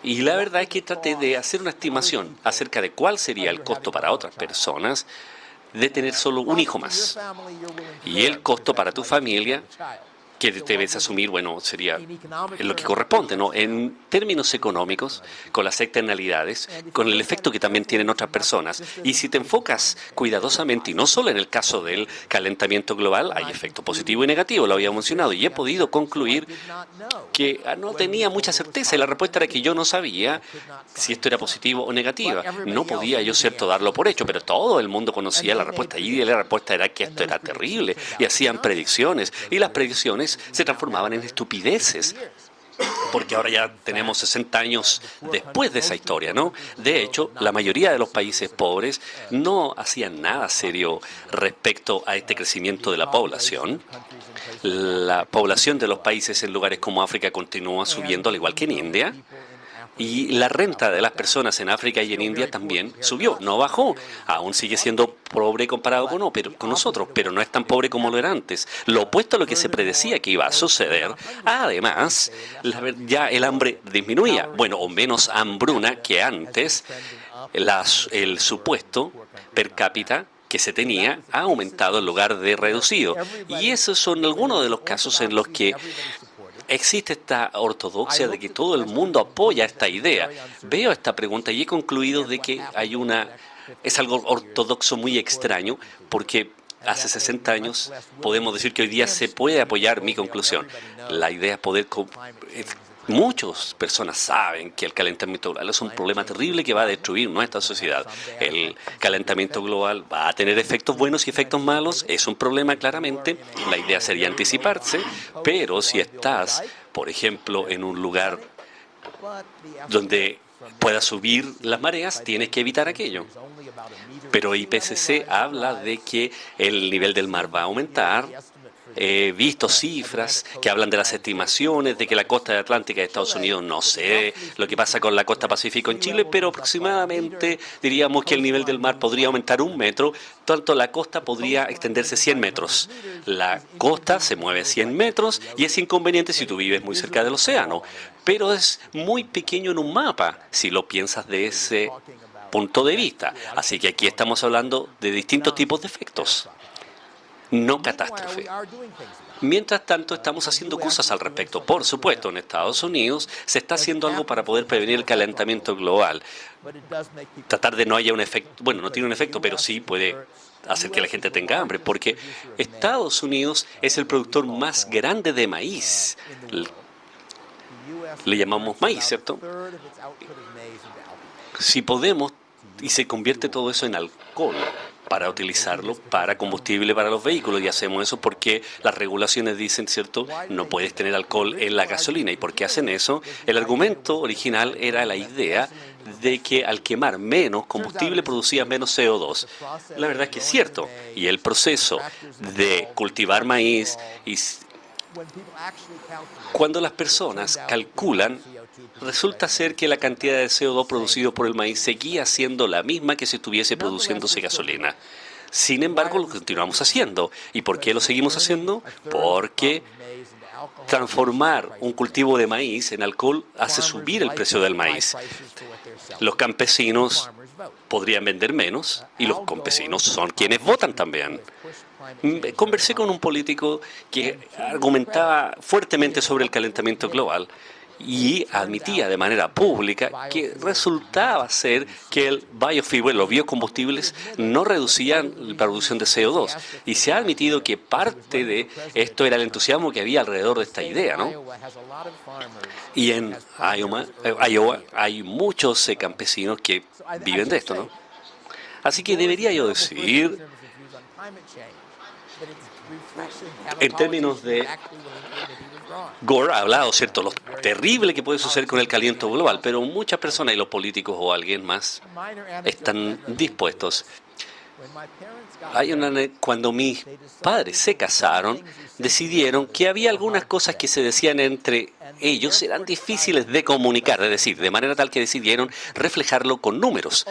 Y la verdad es que traté de hacer una estimación acerca de cuál sería el costo para otras personas de tener solo un hijo más. Y el costo para tu familia que debes asumir, sería lo que corresponde, ¿no? En términos económicos, con las externalidades, con el efecto que también tienen otras personas. Y si te enfocas cuidadosamente, y no solo en el caso del calentamiento global, hay efecto positivo y negativo, lo había mencionado, y he podido concluir que no tenía mucha certeza, y la respuesta era que yo no sabía si esto era positivo o negativo. No podía yo, darlo por hecho, pero todo el mundo conocía la respuesta, y la respuesta era que esto era terrible, y hacían predicciones, y las predicciones se transformaban en estupideces, porque ahora ya tenemos 60 años después de esa historia, ¿no? De hecho, la mayoría de los países pobres no hacían nada serio respecto a este crecimiento de la población. La población de los países en lugares como África continúa subiendo, al igual que en India. Y la renta de las personas en África y en India también subió, no bajó. Aún sigue siendo pobre comparado con nosotros, pero no es tan pobre como lo era antes. Lo opuesto a lo que se predecía que iba a suceder. Además, ya el hambre disminuía, bueno, o menos hambruna que antes. El supuesto per cápita que se tenía ha aumentado en lugar de reducido. Y esos son algunos de los casos en los que existe esta ortodoxia de que todo el mundo apoya esta idea. Veo esta pregunta y he concluido de que es algo ortodoxo muy extraño, porque hace 60 años podemos decir que hoy día se puede apoyar mi conclusión. La idea es poder... Muchas personas saben que el calentamiento global es un problema terrible que va a destruir nuestra sociedad. El calentamiento global va a tener efectos buenos y efectos malos. Es un problema claramente. La idea sería anticiparse, pero si estás, por ejemplo, en un lugar donde pueda subir las mareas, tienes que evitar aquello. Pero IPCC habla de que el nivel del mar va a aumentar. He visto cifras que hablan de las estimaciones de que la costa atlántica de Estados Unidos, no sé lo que pasa con la costa pacífico en Chile, pero aproximadamente diríamos que el nivel del mar podría aumentar 1 metro, tanto la costa podría extenderse 100 metros. La costa se mueve 100 metros y es inconveniente si tú vives muy cerca del océano, pero es muy pequeño en un mapa si lo piensas de ese punto de vista. Así que aquí estamos hablando de distintos tipos de efectos. No catástrofe. Mientras tanto, estamos haciendo cosas al respecto. Por supuesto, en Estados Unidos se está haciendo algo para poder prevenir el calentamiento global. Tratar de no haya un efecto, bueno, no tiene un efecto, pero sí puede hacer que la gente tenga hambre, porque Estados Unidos es el productor más grande de maíz. Le llamamos maíz, ¿cierto? Si podemos, y se convierte todo eso en alcohol, para utilizarlo para combustible para los vehículos, y hacemos eso porque las regulaciones dicen, ¿cierto?, no puedes tener alcohol en la gasolina. ¿Y por qué hacen eso? El argumento original era la idea de que al quemar menos combustible producía menos CO2. La verdad es que es cierto, y el proceso de cultivar maíz, y cuando las personas calculan, resulta ser que la cantidad de CO2 producido por el maíz seguía siendo la misma que si estuviese produciéndose gasolina. Sin embargo, lo continuamos haciendo. ¿Y por qué lo seguimos haciendo? Porque transformar un cultivo de maíz en alcohol hace subir el precio del maíz. Los campesinos podrían vender menos y los campesinos son quienes votan también. Conversé con un político que argumentaba fuertemente sobre el calentamiento global y admitía de manera pública que resultaba ser que el biofuel, los biocombustibles, no reducían la producción de CO2. Y se ha admitido que parte de esto era el entusiasmo que había alrededor de esta idea, ¿no? Y en Iowa hay muchos campesinos que viven de esto, ¿no? Así que debería yo decir, en términos de... Gore ha hablado, ¿cierto?, lo terrible que puede suceder con el calentamiento global, pero muchas personas, y los políticos o alguien más, están dispuestos. Cuando mis padres se casaron, decidieron que había algunas cosas que se decían entre ellos, eran difíciles de comunicar, es decir, de manera tal que decidieron reflejarlo con números.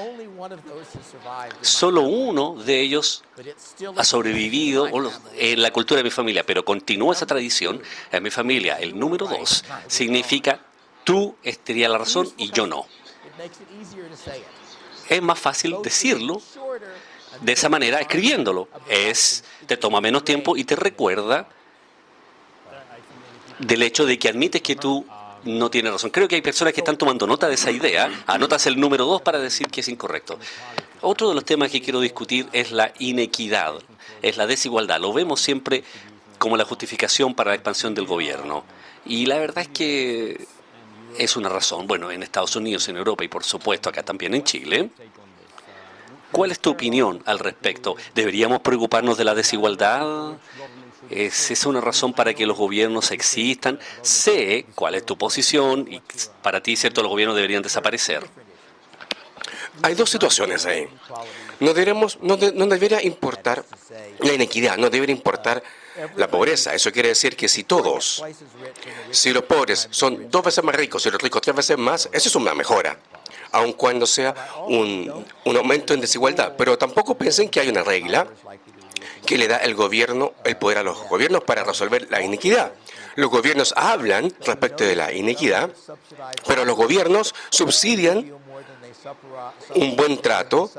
Solo uno de ellos ha sobrevivido en la cultura de mi familia, pero continúa esa tradición en mi familia. El número 2 significa tú tendrías la razón y yo no. Es más fácil decirlo de esa manera escribiéndolo. Te toma menos tiempo y te recuerda del hecho de que admites que tú no tienes razón. Creo que hay personas que están tomando nota de esa idea. Anotas el número 2 para decir que es incorrecto. Otro de los temas que quiero discutir es la inequidad, es la desigualdad. Lo vemos siempre como la justificación para la expansión del gobierno. Y la verdad es que es una razón. Bueno, en Estados Unidos, en Europa y por supuesto acá también en Chile. ¿Cuál es tu opinión al respecto? ¿Deberíamos preocuparnos de la desigualdad? ¿Es esa una razón para que los gobiernos existan? Sé cuál es tu posición y para ti, ¿cierto?, los gobiernos deberían desaparecer. Hay dos situaciones ahí. No debería importar la inequidad, no debería importar la pobreza. Eso quiere decir que si los pobres son 2 veces más ricos y los ricos 3 veces más, eso es una mejora, aun cuando sea un aumento en desigualdad. Pero tampoco piensen que hay una regla que le da el poder a los gobiernos para resolver la inequidad. Los gobiernos hablan respecto de la inequidad, pero los gobiernos subsidian un buen trato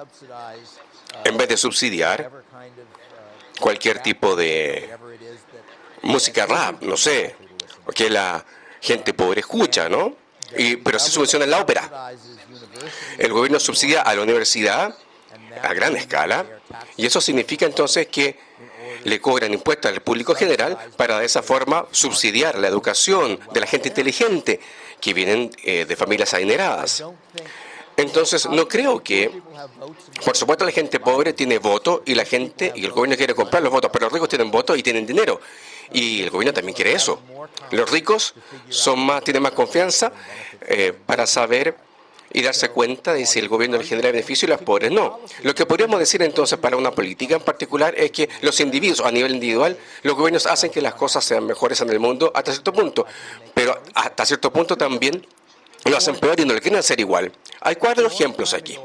en vez de subsidiar cualquier tipo de música rap, no sé, que la gente pobre escucha, ¿no? Pero sí subvencionan la ópera. El gobierno subsidia a la universidad a gran escala, y eso significa entonces que le cobran impuestos al público general para de esa forma subsidiar la educación de la gente inteligente que vienen de familias adineradas. Entonces, no creo que, por supuesto, la gente pobre tiene voto y el gobierno quiere comprar los votos, pero los ricos tienen voto y tienen dinero. Y el gobierno también quiere eso. Los ricos tienen más confianza para saber y darse cuenta de si el gobierno les genera beneficio y los pobres no. Lo que podríamos decir entonces para una política en particular es que los individuos, a nivel individual, los gobiernos hacen que las cosas sean mejores en el mundo hasta cierto punto, pero hasta cierto punto también lo hacen peor y no lo quieren hacer igual. Hay 4 ejemplos aquí.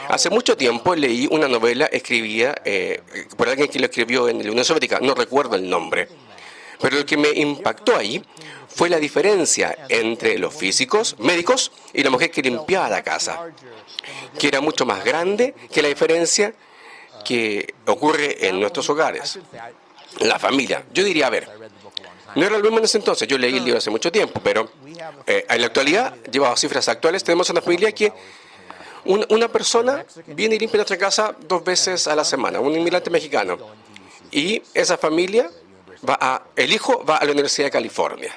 Hace mucho tiempo leí una novela escribida por alguien que lo escribió en la Unión Soviética, no recuerdo el nombre, pero lo que me impactó ahí fue la diferencia entre los médicos y la mujer que limpiaba la casa, que era mucho más grande que la diferencia que ocurre en nuestros hogares. La familia. Yo diría, a ver, no era lo mismo en ese entonces, yo leí el libro hace mucho tiempo, pero en la actualidad, llevado a cifras actuales, tenemos una familia que una persona viene y limpia nuestra casa 2 veces a la semana, un inmigrante mexicano, y esa familia el hijo va a la Universidad de California.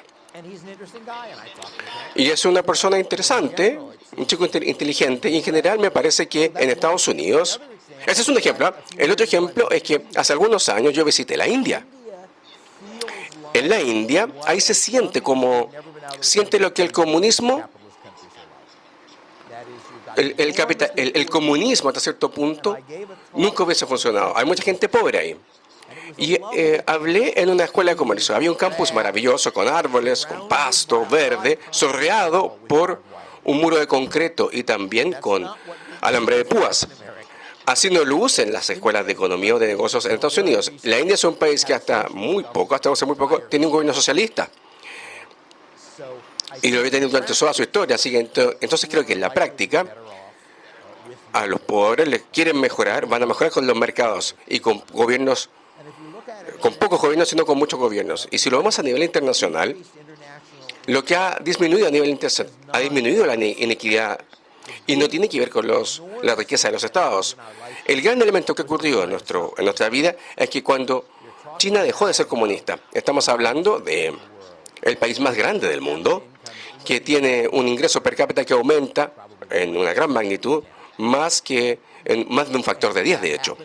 Y es una persona interesante, un chico inteligente, y en general me parece que en Estados Unidos, ese es un ejemplo. El otro ejemplo es que hace algunos años yo visité la India. En la India, ahí se siente lo que el comunismo, el comunismo hasta cierto punto, nunca hubiese funcionado. Hay mucha gente pobre ahí. Y hablé en una escuela de comercio. Había un campus maravilloso con árboles, con pasto verde, sorreado por un muro de concreto y también con alambre de púas. Así no lo usan las escuelas de economía o de negocios en Estados Unidos. La India es un país que hasta hace muy poco, tiene un gobierno socialista. Y lo había tenido durante toda su historia. Así que entonces creo que en la práctica a los pobres les quieren mejorar, van a mejorar con los mercados y con gobiernos, con pocos gobiernos, sino con muchos gobiernos. Y si lo vemos a nivel internacional, lo que ha disminuido a nivel internacional, ha disminuido la inequidad y no tiene que ver con la riqueza de los estados. El gran elemento que ocurrió en nuestra vida es que cuando China dejó de ser comunista, estamos hablando de el país más grande del mundo, que tiene un ingreso per cápita que aumenta en una gran magnitud, más de un factor de 10, de hecho.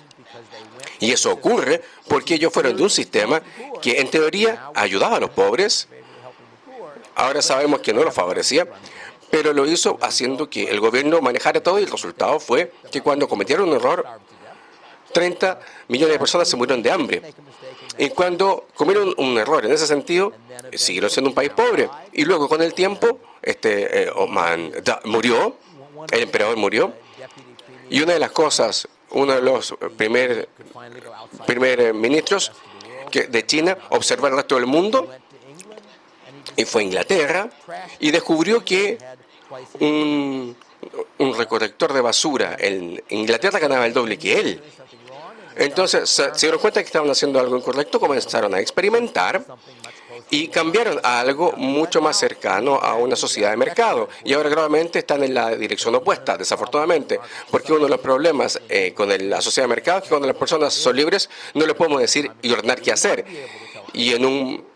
Y eso ocurre porque ellos fueron de un sistema que en teoría ayudaba a los pobres. Ahora sabemos que no los favorecía, pero lo hizo haciendo que el gobierno manejara todo, y el resultado fue que cuando cometieron un error, 30 millones de personas se murieron de hambre. Y cuando cometieron un error en ese sentido, siguieron siendo un país pobre. Y luego, con el tiempo, murió, el emperador murió, y una de las cosas, uno de los primer ministros de China observó el resto del mundo, y fue a Inglaterra, y descubrió que un recolector de basura en Inglaterra ganaba el doble que él. Entonces se dieron cuenta que estaban haciendo algo incorrecto, comenzaron a experimentar y cambiaron a algo mucho más cercano a una sociedad de mercado. Y ahora gradualmente están en la dirección opuesta, desafortunadamente, porque uno de los problemas con la sociedad de mercado es que cuando las personas son libres no les podemos decir y ordenar qué hacer. Y en un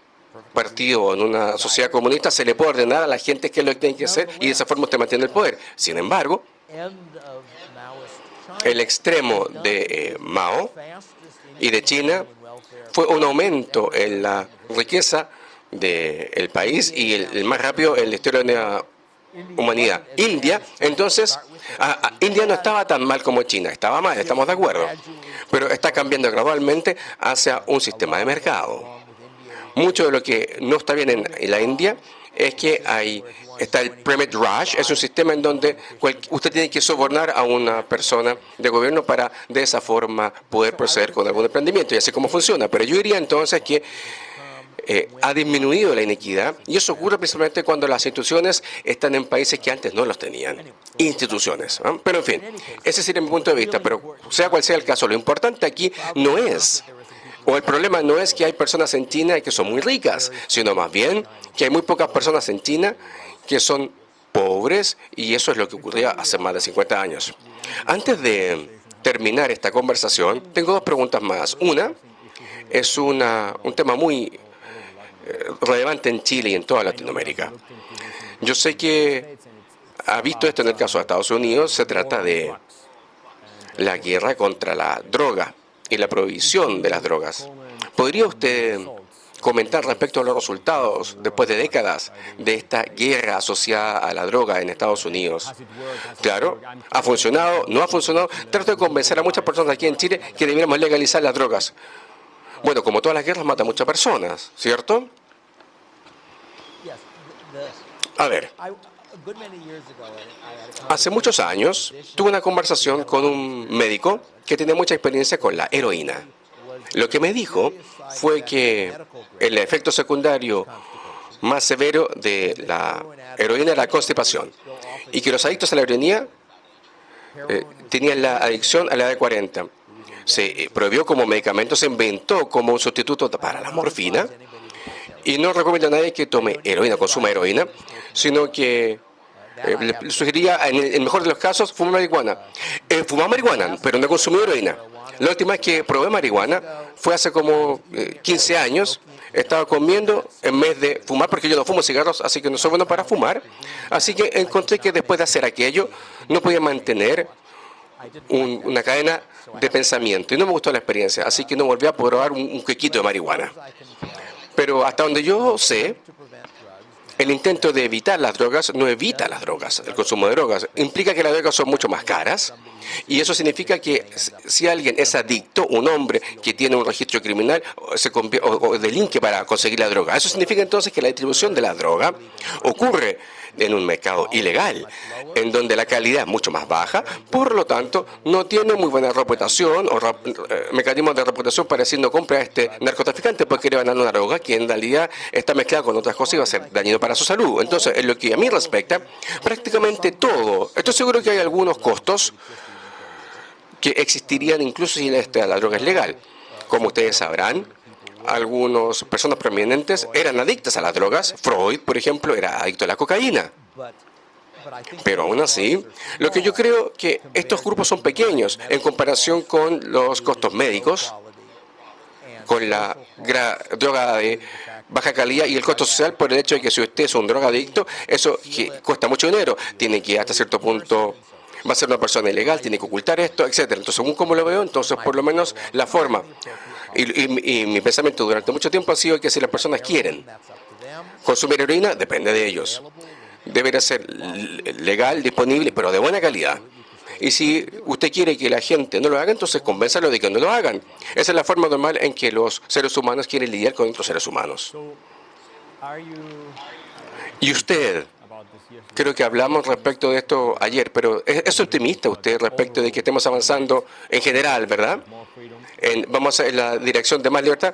partido o en una sociedad comunista se le puede ordenar a la gente qué es lo que tiene que hacer, y de esa forma usted mantiene el poder. Sin embargo, el extremo de Mao y de China fue un aumento en la riqueza del país, y el más rápido en la historia humanidad. India, entonces, India no estaba tan mal como China, estaba mal, estamos de acuerdo, pero está cambiando gradualmente hacia un sistema de mercado. Mucho de lo que no está bien en la India es que está el Permit Rush, es un sistema en donde usted tiene que sobornar a una persona de gobierno para de esa forma poder proceder con algún emprendimiento, y así como funciona. Pero yo diría entonces que ha disminuido la inequidad, y eso ocurre principalmente cuando las instituciones están en países que antes no los tenían. Instituciones. ¿No? Pero en fin, ese sería mi punto de vista. Pero sea cual sea el caso, lo importante aquí no es, o el problema no es que hay personas en China que son muy ricas, sino más bien que hay muy pocas personas en China que son pobres, y eso es lo que ocurría hace más de 50 años. Antes de terminar esta conversación, tengo dos preguntas más. Una es un tema muy relevante en Chile y en toda Latinoamérica. Yo sé que ha visto esto en el caso de Estados Unidos. Se trata de la guerra contra la droga y la prohibición de las drogas. ¿Podría usted comentar respecto a los resultados después de décadas de esta guerra asociada a la droga en Estados Unidos? Claro, ¿ha funcionado? ¿No ha funcionado? Trato de convencer a muchas personas aquí en Chile que deberíamos legalizar las drogas. Bueno, como todas las guerras, mata a muchas personas, ¿cierto? A ver, hace muchos años tuve una conversación con un médico que tenía mucha experiencia con la heroína. Lo que me dijo fue que el efecto secundario más severo de la heroína era la constipación, y que los adictos a la heroína tenían la adicción a la edad de 40. Se prohibió como medicamento, se inventó como un sustituto para la morfina, y no recomiendo a nadie que tome heroína, consuma heroína, sino que le sugeriría, en el mejor de los casos, fumar marihuana. Fumaba marihuana, pero no consumí heroína. La última vez que probé marihuana fue hace como 15 años. Estaba comiendo en vez de fumar, porque yo no fumo cigarros, así que no soy bueno para fumar. Así que encontré que después de hacer aquello, no podía mantener una cadena de pensamiento, y no me gustó la experiencia, así que no volví a probar un quequito de marihuana. Pero hasta donde yo sé, el intento de evitar las drogas no evita las drogas, el consumo de drogas. Implica que las drogas son mucho más caras, y eso significa que si alguien es adicto, un hombre que tiene un registro criminal, o delinque para conseguir la droga. Eso significa entonces que la distribución de la droga ocurre en un mercado ilegal, en donde la calidad es mucho más baja, por lo tanto, no tiene muy buena reputación o mecanismos de reputación para decir no compra a este narcotraficante porque le van a dar una droga que en realidad está mezclada con otras cosas y va a ser dañino para su salud. Entonces, en lo que a mí respecta, prácticamente todo. Estoy seguro que hay algunos costos que existirían incluso si la droga es legal. Como ustedes sabrán, algunas personas prominentes eran adictas a las drogas. Freud, por ejemplo, era adicto a la cocaína. Pero aún así, lo que yo creo que estos grupos son pequeños en comparación con los costos médicos, con la droga de baja calidad y el costo social por el hecho de que si usted es un drogadicto, eso cuesta mucho dinero. Tiene que hasta cierto punto va a ser una persona ilegal, tiene que ocultar esto, etcétera. Entonces, según como lo veo, entonces por lo menos la forma y mi pensamiento durante mucho tiempo ha sido que si las personas quieren consumir heroína, depende de ellos. Debería ser legal, disponible, pero de buena calidad. Y si usted quiere que la gente no lo haga, entonces convénzalo de que no lo hagan. Esa es la forma normal en que los seres humanos quieren lidiar con otros seres humanos. Y usted, creo que hablamos respecto de esto ayer, pero es optimista usted respecto de que estemos avanzando en general, ¿verdad? Vamos en la dirección de más libertad.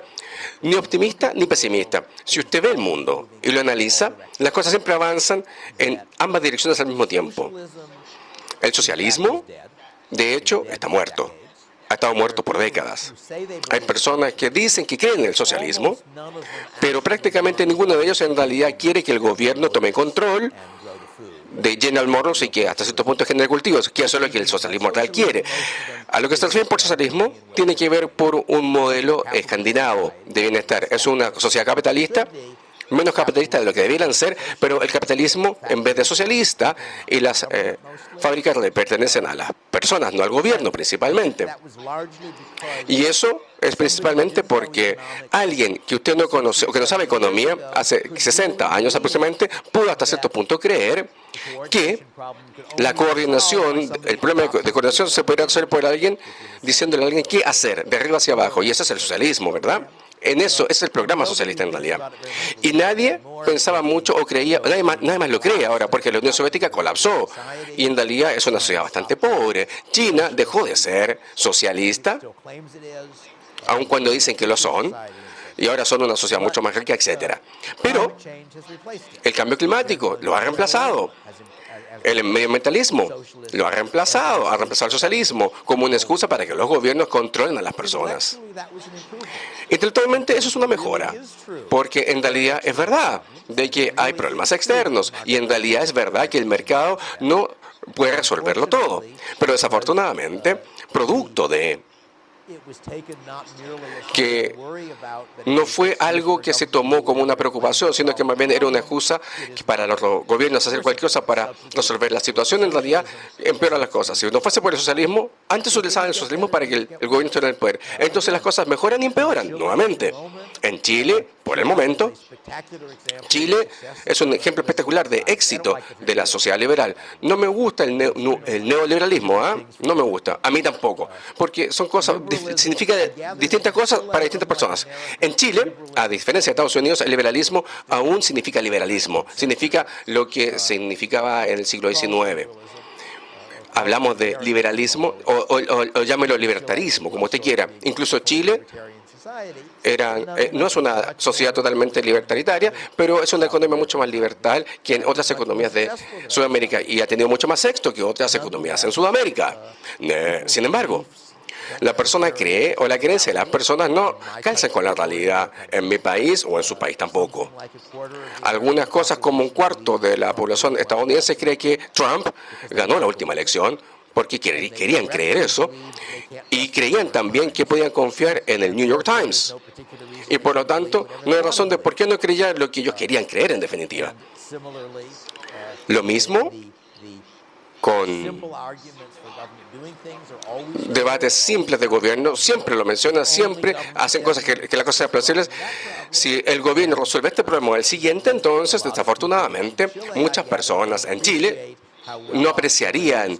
Ni optimista ni pesimista. Si usted ve el mundo y lo analiza, las cosas siempre avanzan en ambas direcciones al mismo tiempo. El socialismo, de hecho, está muerto. Ha estado muerto por décadas. Hay personas que dicen que creen en el socialismo, pero prácticamente ninguno de ellos en realidad quiere que el gobierno tome control de General Motors y que hasta cierto punto genere cultivos, que eso es lo que el socialismo real quiere. A lo que se refiere por socialismo tiene que ver por un modelo escandinavo de bienestar. Es una sociedad capitalista menos capitalistas de lo que debieran ser, pero el capitalismo, en vez de socialista, y las fábricas le pertenecen a las personas, no al gobierno principalmente. Y eso es principalmente porque alguien que usted no conoce o que no sabe economía, hace 60 años aproximadamente, pudo hasta cierto punto creer que la coordinación, el problema de coordinación se podría hacer por alguien diciéndole a alguien qué hacer, de arriba hacia abajo. Y ese es el socialismo, ¿verdad? En eso es el programa socialista en realidad. Y nadie pensaba mucho o creía, nadie más lo cree ahora, porque la Unión Soviética colapsó. Y en realidad es una sociedad bastante pobre. China dejó de ser socialista, aun cuando dicen que lo son, y ahora son una sociedad mucho más rica, etc. Pero el cambio climático lo ha reemplazado. El medioambientalismo lo ha reemplazado el socialismo como una excusa para que los gobiernos controlen a las personas. Intelectualmente eso es una mejora, porque en realidad es verdad de que hay problemas externos y en realidad es verdad que el mercado no puede resolverlo todo. Pero desafortunadamente, producto de que no fue algo que se tomó como una preocupación, sino que más bien era una excusa para los gobiernos hacer cualquier cosa para resolver la situación, en realidad empeora las cosas. Si no fuese por el socialismo, antes utilizaban el socialismo para que el gobierno estuviera en el poder. Entonces las cosas mejoran y empeoran nuevamente. En Chile, por el momento, Chile es un ejemplo espectacular de éxito de la sociedad liberal. No me gusta el neoliberalismo, no me gusta, a mí tampoco, porque son cosas, significa distintas cosas para distintas personas. En Chile, a diferencia de Estados Unidos, el liberalismo aún significa liberalismo, significa lo que significaba en el siglo XIX. Hablamos de liberalismo o llámelo libertarismo, como usted quiera. Incluso Chile no es una sociedad totalmente libertaria, pero es una economía mucho más liberal que en otras economías de Sudamérica y ha tenido mucho más éxito que otras economías en Sudamérica. Sin embargo, la persona cree o la creencia de las personas no calzan con la realidad en mi país o en su país tampoco. Algunas cosas, como un cuarto de la población estadounidense cree que Trump ganó la última elección porque querían creer eso y creían también que podían confiar en el New York Times. Y por lo tanto, no hay razón de por qué no creían lo que ellos querían creer en definitiva. Lo mismo con debates simples de gobierno, siempre lo mencionan, siempre hacen cosas que las cosas sean posibles. Si el gobierno resuelve este problema o el siguiente, entonces, desafortunadamente, muchas personas en Chile no apreciarían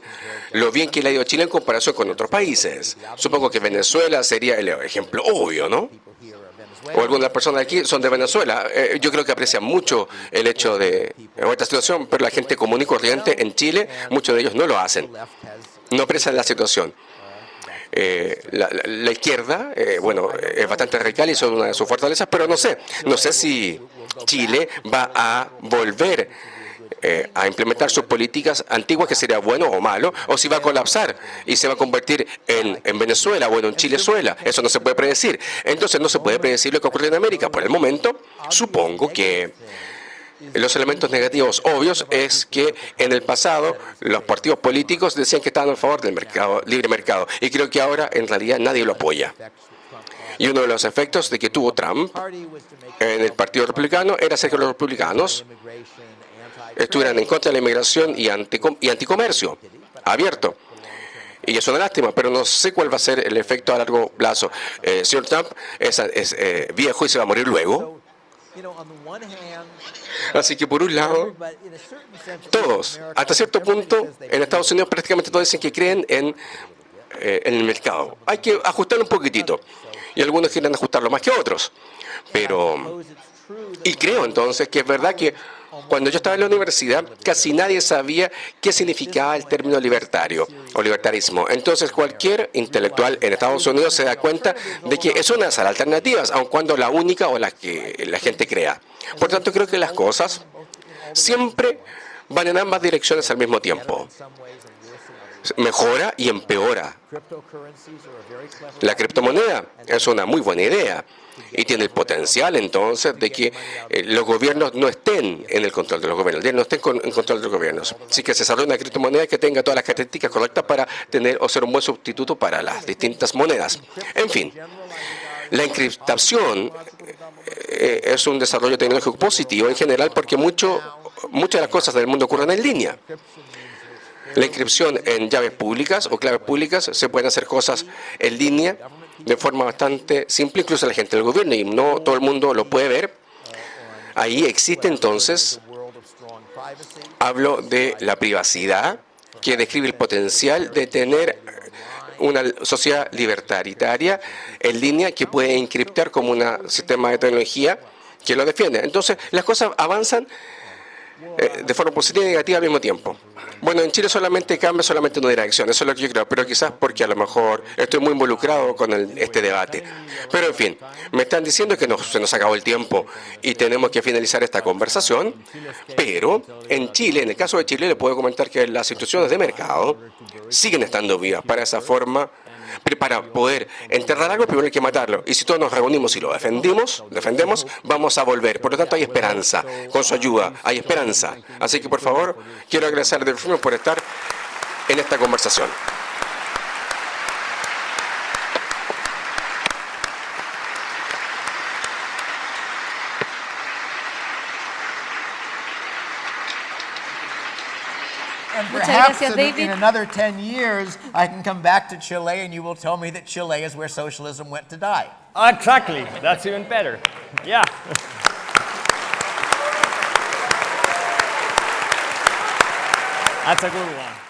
lo bien que le ha ido a Chile en comparación con otros países. Supongo que Venezuela sería el ejemplo obvio, ¿no? O algunas de las personas aquí son de Venezuela. Yo creo que aprecian mucho el hecho de esta situación, pero la gente común y corriente en Chile, muchos de ellos no lo hacen. No aprecian la situación. La izquierda, es bastante radical y son una de sus fortalezas, pero no sé si Chile va a volver a implementar sus políticas antiguas, que sería bueno o malo, o si va a colapsar y se va a convertir en Venezuela o en un Chilezuela. Eso no se puede predecir. Entonces no se puede predecir lo que ocurre en América. Por el momento, supongo que los elementos negativos obvios es que en el pasado los partidos políticos decían que estaban a favor del libre mercado, y creo que ahora en realidad nadie lo apoya. Y uno de los efectos de que tuvo Trump en el Partido Republicano era hacer que los republicanos estuvieran en contra de la inmigración y anticomercio abierto. Y es una lástima, pero no sé cuál va a ser el efecto a largo plazo. Señor Trump es viejo y se va a morir luego. Así que por un lado, todos, hasta cierto punto, en Estados Unidos prácticamente todos dicen que creen en el mercado. Hay que ajustarlo un poquitito. Y algunos quieren ajustarlo más que otros. Y creo entonces que es verdad que cuando yo estaba en la universidad, casi nadie sabía qué significaba el término libertario o libertarismo. Entonces, cualquier intelectual en Estados Unidos se da cuenta de que es una de las alternativas, aun cuando la única o la que la gente crea. Por tanto, creo que las cosas siempre van en ambas direcciones al mismo tiempo. Mejora y empeora. La criptomoneda es una muy buena idea y tiene el potencial entonces de que los gobiernos no estén en el control de los gobiernos, no estén en control de los gobiernos. Así que se desarrolla una criptomoneda que tenga todas las características correctas para tener o ser un buen sustituto para las distintas monedas. En fin, La encriptación es un desarrollo tecnológico positivo en general porque muchas de las cosas del mundo ocurren en línea. La inscripción en llaves públicas o claves públicas, se pueden hacer cosas en línea de forma bastante simple, incluso la gente del gobierno, y no todo el mundo lo puede ver. Ahí existe entonces, hablo de la privacidad, que describe el potencial de tener una sociedad libertaria en línea que puede encriptar como un sistema de tecnología que lo defiende. Entonces, las cosas avanzan de forma positiva y negativa al mismo tiempo. Bueno, en Chile solamente cambia solamente una dirección, eso es lo que yo creo, pero quizás porque a lo mejor estoy muy involucrado con este debate. Pero en fin, me están diciendo que se nos acabó el tiempo y tenemos que finalizar esta conversación, pero en Chile, en el caso de Chile, le puedo comentar que las instituciones de mercado siguen estando vivas para esa forma. Para poder enterrar algo, primero hay que matarlo. Y si todos nos reunimos y lo defendemos, vamos a volver. Por lo tanto, hay esperanza. Con su ayuda, hay esperanza. Así que, por favor, quiero agradecer a Delfino por estar en esta conversación. And Muchas perhaps gracias, David. in another 10 years, I can come back to Chile and you will tell me that Chile is where socialism went to die. Exactly. That's even better. Yeah. That's a good one.